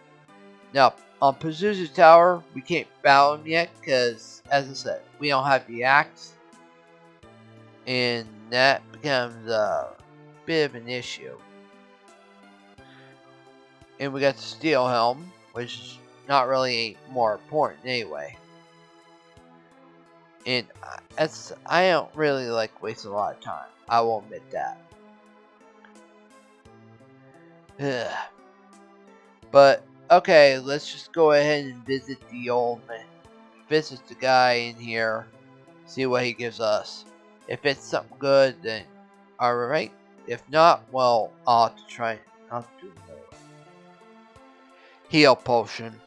Now on Pazuzu's Tower, we can't battle him yet because, as I said, we don't have the axe, and that becomes a bit of an issue. And we got the Steel Helm, which is not really more important anyway. And I don't really like wasting a lot of time. I will admit that. Ugh. But okay, let's just go ahead and visit the guy in here, see what he gives us. If it's something good, then alright. If not, well, I'll have to try. I'll have to do another one. Heal potion.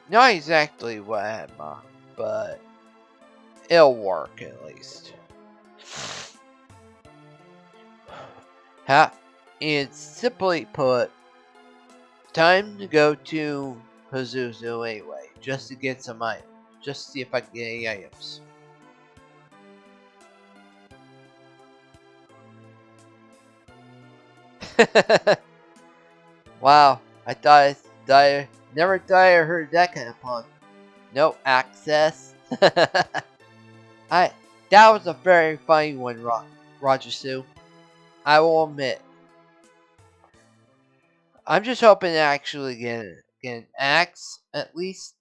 Not exactly what I had in mind, but it'll work at least. And simply put, time to go to Pazuzu anyway, just to get some items. Just to see if I can get any items. Wow, I never thought I heard that kind of pun. No access. That That was a very funny one, Roger Sue. I will admit. I'm just hoping to actually get an axe, at least,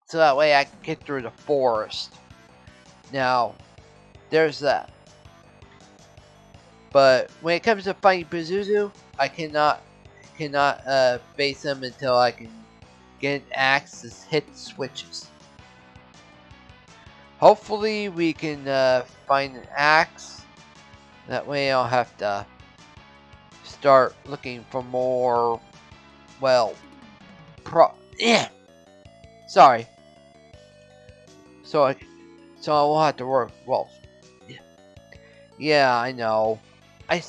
so that way I can get through the forest. Now, there's that. But when it comes to fighting Pazuzu, I cannot face him until I can get an axe to hit the switches. Hopefully we can find an axe. That way I'll have to start looking for more, well, sorry. So I will have to work, well, yeah, I know. I'm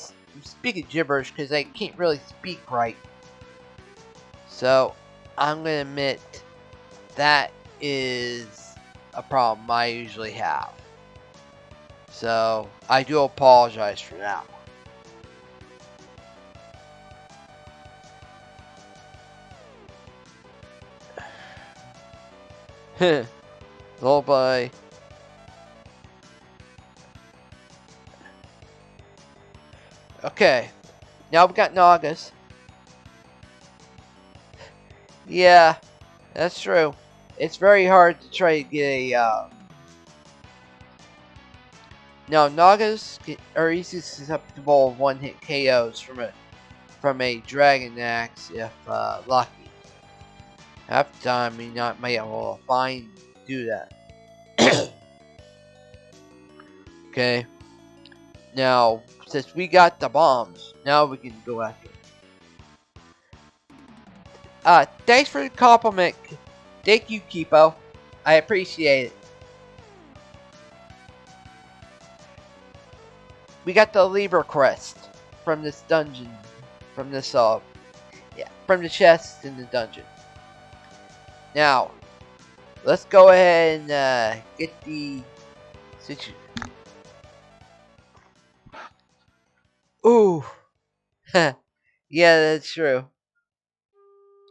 speaking gibberish because I can't really speak right. So, I'm going to admit that is a problem I usually have. So, I do apologize for that one. Lullaby. Okay. Now we got Nagas. Yeah, that's true. It's very hard to try to get a, Now, Nagas are easily susceptible of one-hit KOs from a Dragon Axe if lucky. Half the time, you not might be able to do that. Okay. Now, since we got the bombs, now we can go after it. Thanks for the compliment. Thank you, Kipo. I appreciate it. We got the lever crest from this dungeon. From this, from the chest in the dungeon. Now, let's go ahead and get the situation. Ooh. Yeah, that's true.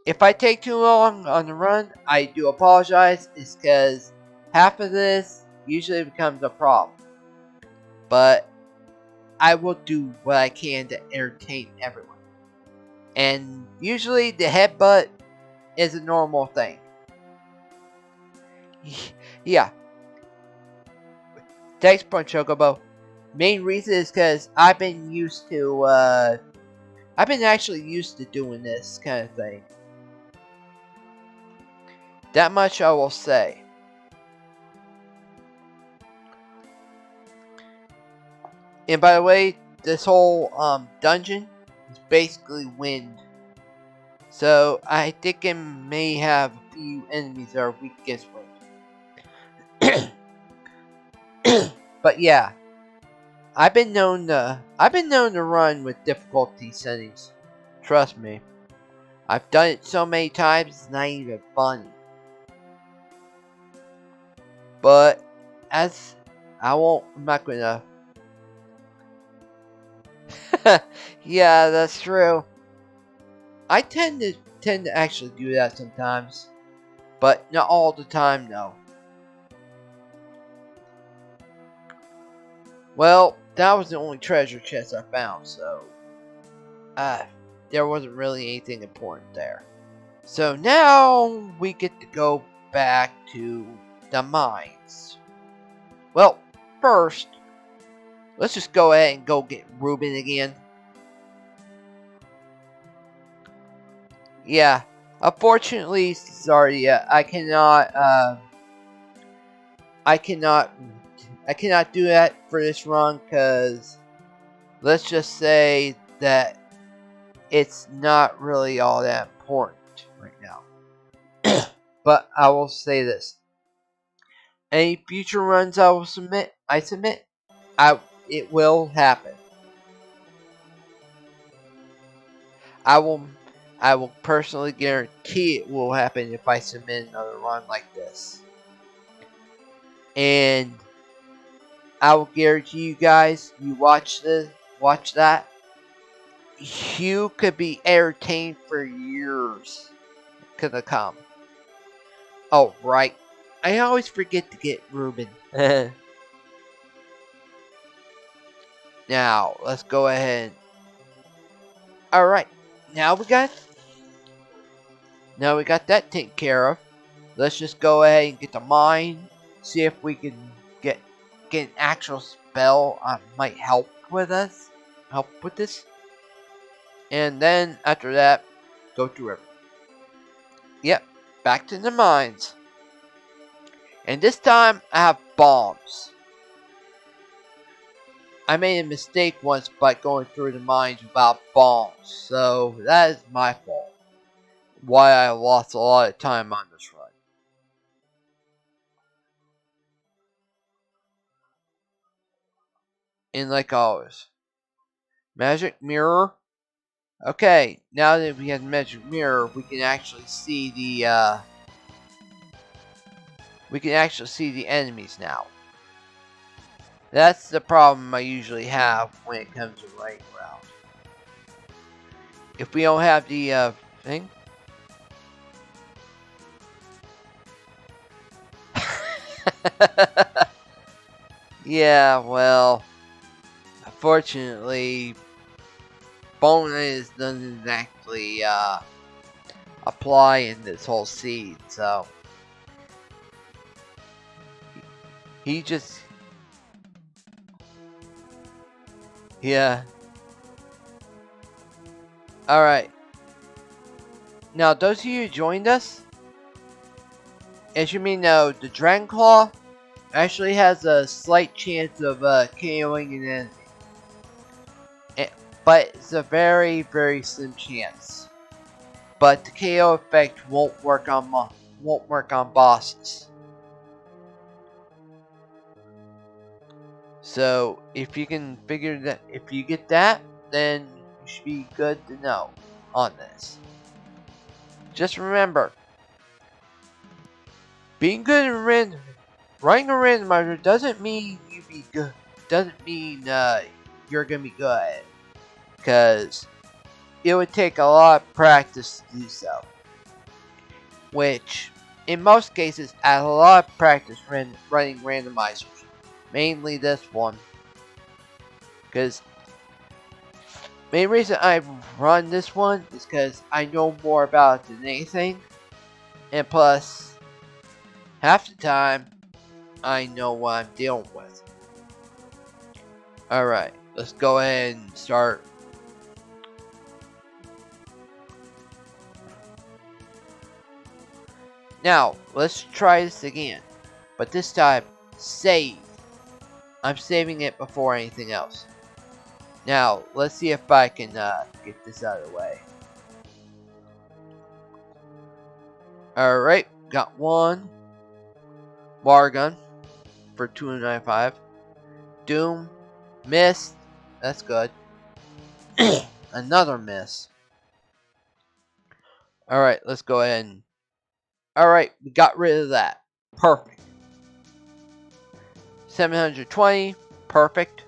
If I take too long on the run, I do apologize. It's because half of this usually becomes a problem. But I will do what I can to entertain everyone. And usually the headbutt is a normal thing. Yeah. Thanks, Chocobo. Main reason is because I've been actually used to doing this kind of thing. That much I will say. And by the way, this whole dungeon is basically wind. So I think it may have a few enemies that are weak against wind. But yeah, I've been known to run with difficulty settings. Trust me, I've done it so many times it's not even funny. But I'm not gonna. Yeah, that's true. I tend to actually do that sometimes, but not all the time, no. Well, that was the only treasure chest I found, so there wasn't really anything important there. So now we get to go back to the mines. Well, first, let's just go ahead and go get Ruben again. Yeah, unfortunately, sorry, I cannot do that for this run because let's just say that it's not really all that important right now. But I will say this: any future runs I submit, it will happen. I will personally guarantee it will happen if I submit another run like this. And I will guarantee you guys, you watch that, you could be entertained for years to come. Oh, right. I always forget to get Ruben. Now, let's go ahead. Alright, now we got that taken care of. Let's just go ahead and get the mine. See if we can get an actual spell might help with us. Help with this. And then after that, go to river. Yep, back to the mines. And this time I have bombs. I made a mistake once by going through the mines without bombs, so that is my fault. Why I lost a lot of time on this run. And like always, magic mirror. Okay, now that we have the magic mirror, we can actually see the enemies now. That's the problem I usually have when it comes to running around. If we don't have the thing. Yeah, well, unfortunately, bonus doesn't exactly apply in this whole seed, so he just, yeah. Alright. Now, those of you who joined us, as you may know, the Dragon Claw actually has a slight chance of KOing an enemy. But it's a very, very slim chance. But the KO effect won't work on bosses. So if you can figure that, if you get that, then you should be good to know on this. Just remember, being good at running a randomizer doesn't mean you be good. Doesn't mean you're gonna be good at it, because it would take a lot of practice to do so. Which, in most cases, I had a lot of practice running randomizers. Mainly this one. Because main reason I run this one is because I know more about it than anything. And plus, half the time, I know what I'm dealing with. Alright, let's go ahead and start. Now, let's try this again. But this time, save. I'm saving it before anything else. Now, let's see if I can get this out of the way. Alright, got one. Water gun for 295. Doom. Missed. That's good. Another miss. Alright, let's go ahead and... Alright, we got rid of that. Perfect. 720. Perfect.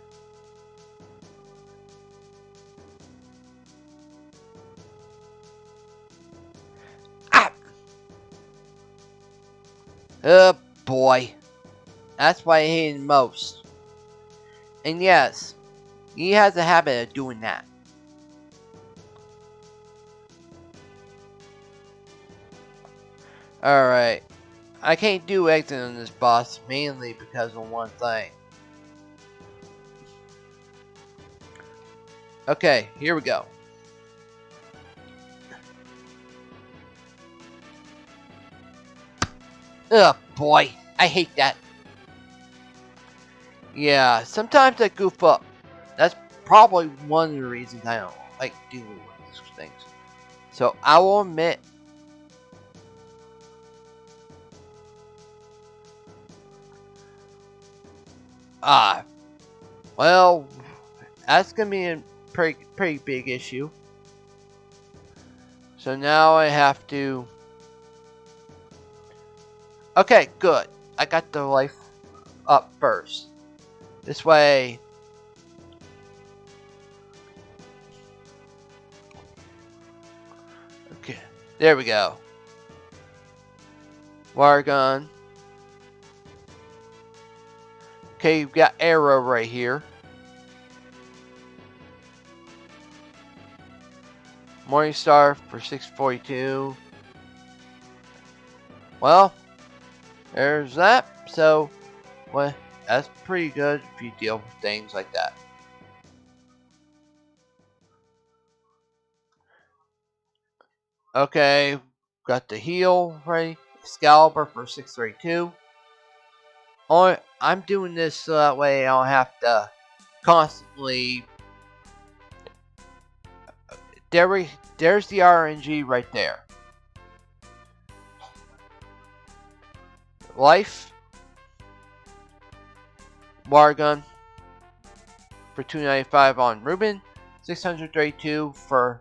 Ah! Oh boy. That's what I hated most. And yes, he has a habit of doing that. Alright. I can't do exit on this boss, mainly because of one thing. Okay, here we go. Ugh, boy. I hate that. Yeah, sometimes I goof up. That's probably one of the reasons I don't like dealing with these things. So, I will admit... well, that's gonna be a pretty big issue. So now I have to... Okay, good. I got the life up first. This way... Okay, there we go. Water gun. Okay, you've got arrow right here. Morningstar for 642. Well, there's that. So, well, that's pretty good if you deal with things like that. Okay, got the heal ready. Excalibur for 632. I'm doing this so that way I don't have to constantly. There's the RNG right there. Life. Water gun for 295 on Ruben. 632 for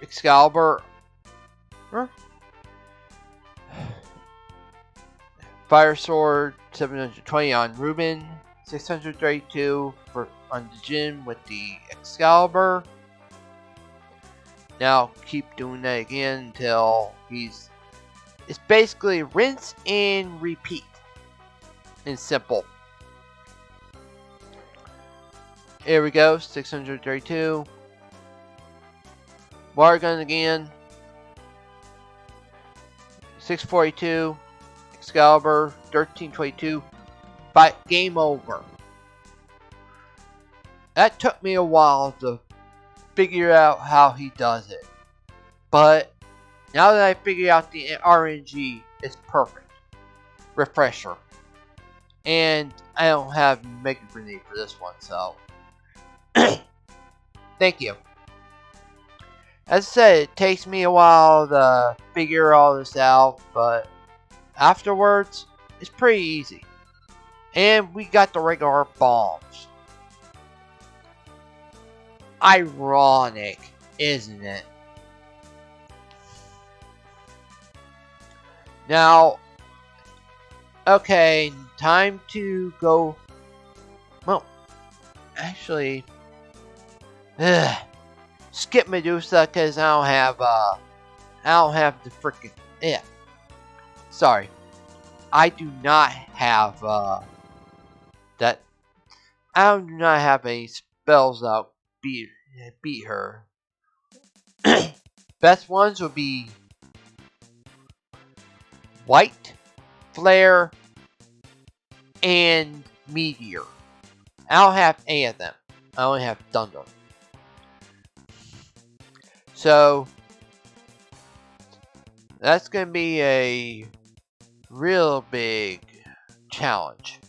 Excalibur. Fire Sword 720 on Ruben. 632 for on the Jin with the Excalibur. Now keep doing that again until he's. It's basically rinse and repeat. In simple. Here we go. 632. Water gun again. 642. Excalibur 1322. But game over. That took me a while to figure out how he does it. But now that I figured out the RNG, it's perfect. Refresher. And I don't have Mega Grenade for this one, so thank you. As I said, it takes me a while to figure all this out, but afterwards, it's pretty easy. And we got the regular bombs. Ironic, isn't it? Now, okay, time to go. Well, actually, skip Medusa because I don't have the freaking Sorry, I do not have that. I do not have any spells that beat her. Best ones would be White, Flare, and Meteor. I don't have any of them. I only have Thunder. So that's going to be a real big challenge.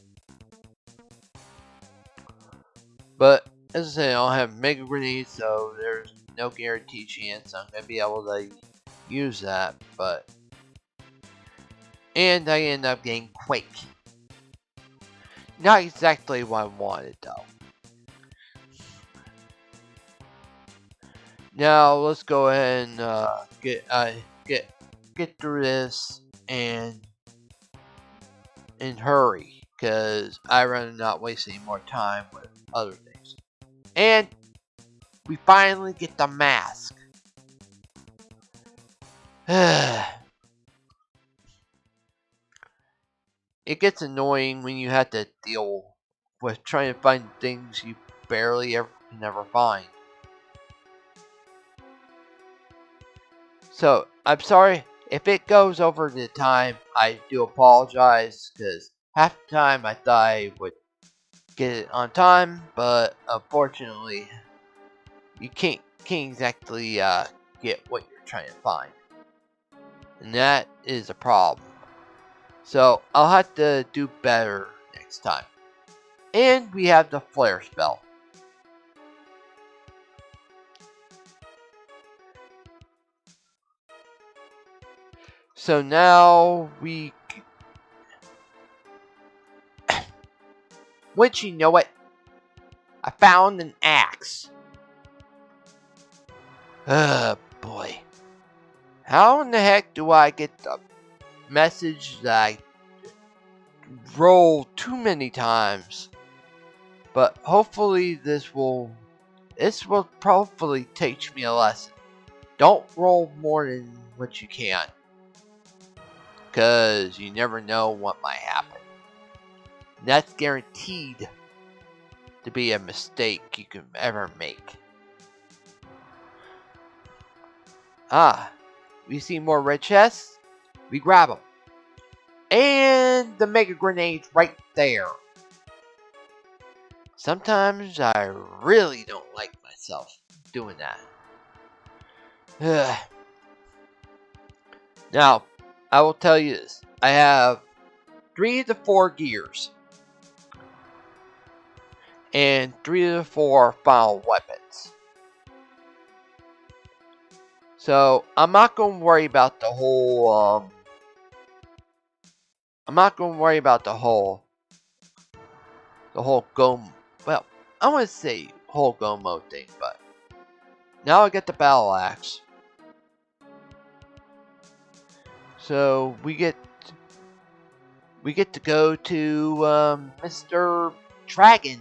But as I said, I don't have Mega Grenade, so there's no guaranteed chance I'm going to be able to use that. And I end up getting Quake. Not exactly what I wanted, though. Now let's go ahead and get through this and hurry, because I'd rather not waste any more time with other things. And we finally get the mask. It gets annoying when you have to deal with trying to find things you barely ever can ever find. So, I'm sorry if it goes over the time. I do apologize, because half the time I thought I would get it on time, but unfortunately, you can't exactly get what you're trying to find, and that is a problem. So I'll have to do better next time. And we have the flare spell. So now we... Wouldn't you know it? I found an axe. Boy. How in the heck do I get the message that I rolled too many times? But hopefully this will probably teach me a lesson. Don't roll more than what you can, because you never know what might happen. And that's guaranteed to be a mistake you can ever make. Ah, we see more red chests. We grab them. And the mega grenade's right there. Sometimes I really don't like myself doing that. Now, I will tell you this. I have 3 to 4 gears. And 3 to 4 final weapons. So, I'm not going to worry about the whole, I'm not going to worry about the whole go, well, I want to say whole go mode thing, but now I get the battle axe. So we get to go to Mr. Dragon.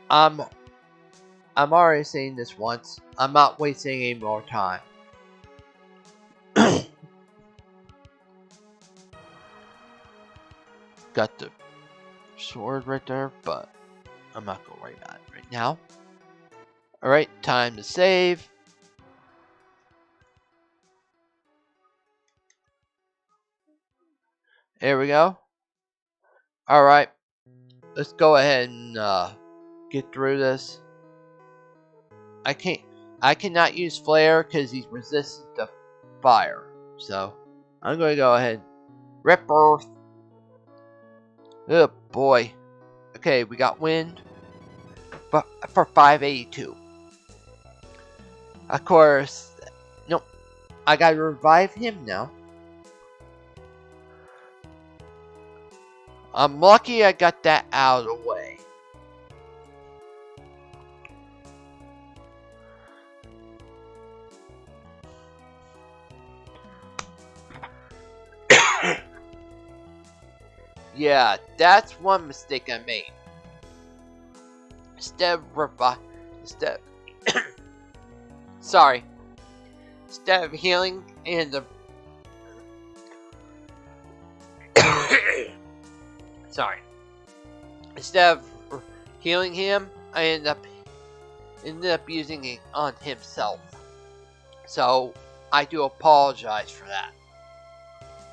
I'm already saying this once. I'm not wasting any more time. Got the sword right there, but I'm not going to worry about it right now. Alright, time to save. There we go. Alright, let's go ahead and get through this. I cannot use flare because he's resistant to fire. So, I'm going to go ahead and rip earth. Oh boy. Okay, we got wind for 582. Of course, no, I gotta revive him now. I'm lucky I got that out of the way. Yeah, that's one mistake I made. Instead of healing and the sorry. Instead of healing him, I ended up using it on himself. So I do apologize for that.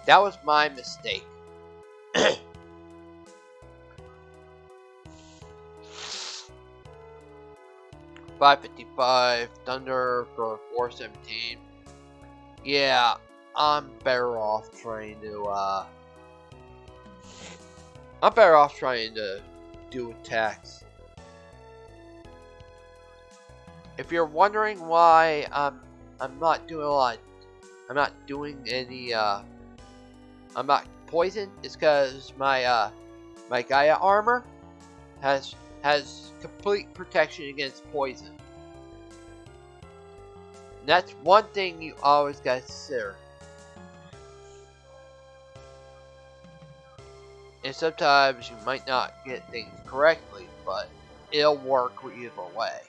That was my mistake. 555 Thunder for 417. Yeah, I'm better off trying to do attacks. If you're wondering why I'm not doing a lot, I'm not doing any I'm not poisoned, it's because my Gaia armor has complete protection against poison. And that's one thing you always gotta consider. And sometimes you might not get things correctly, but it'll work either way.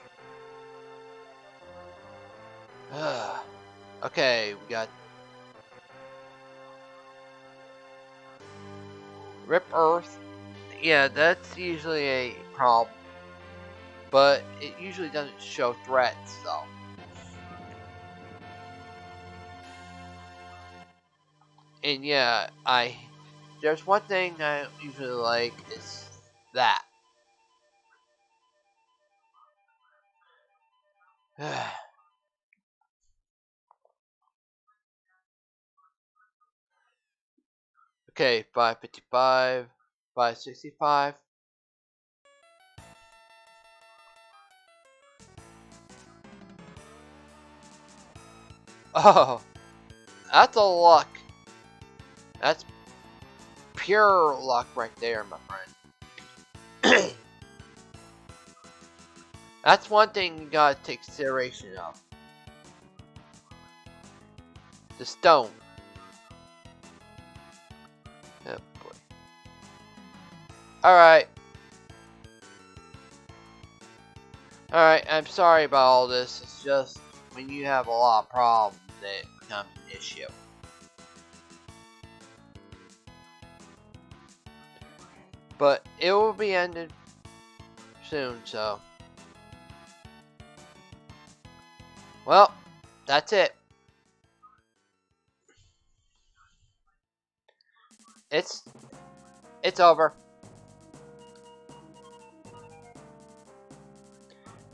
Okay, we got Rip Earth. Yeah, that's usually a problem, but it usually doesn't show threats, so. And yeah, there's one thing I usually like is that. Okay, 555, 565. Oh, that's a luck. That's pure luck right there, my friend. That's one thing you gotta take consideration of. The stone. Oh boy. Alright. Alright, I'm sorry about all this. It's just when you have a lot of problems that it becomes an issue. But it will be ended soon, so. Well, that's it. It's over.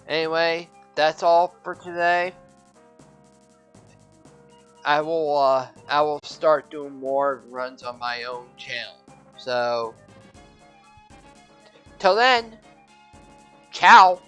Anyway, that's all for today. I will start doing more runs on my own channel. So till then, ciao.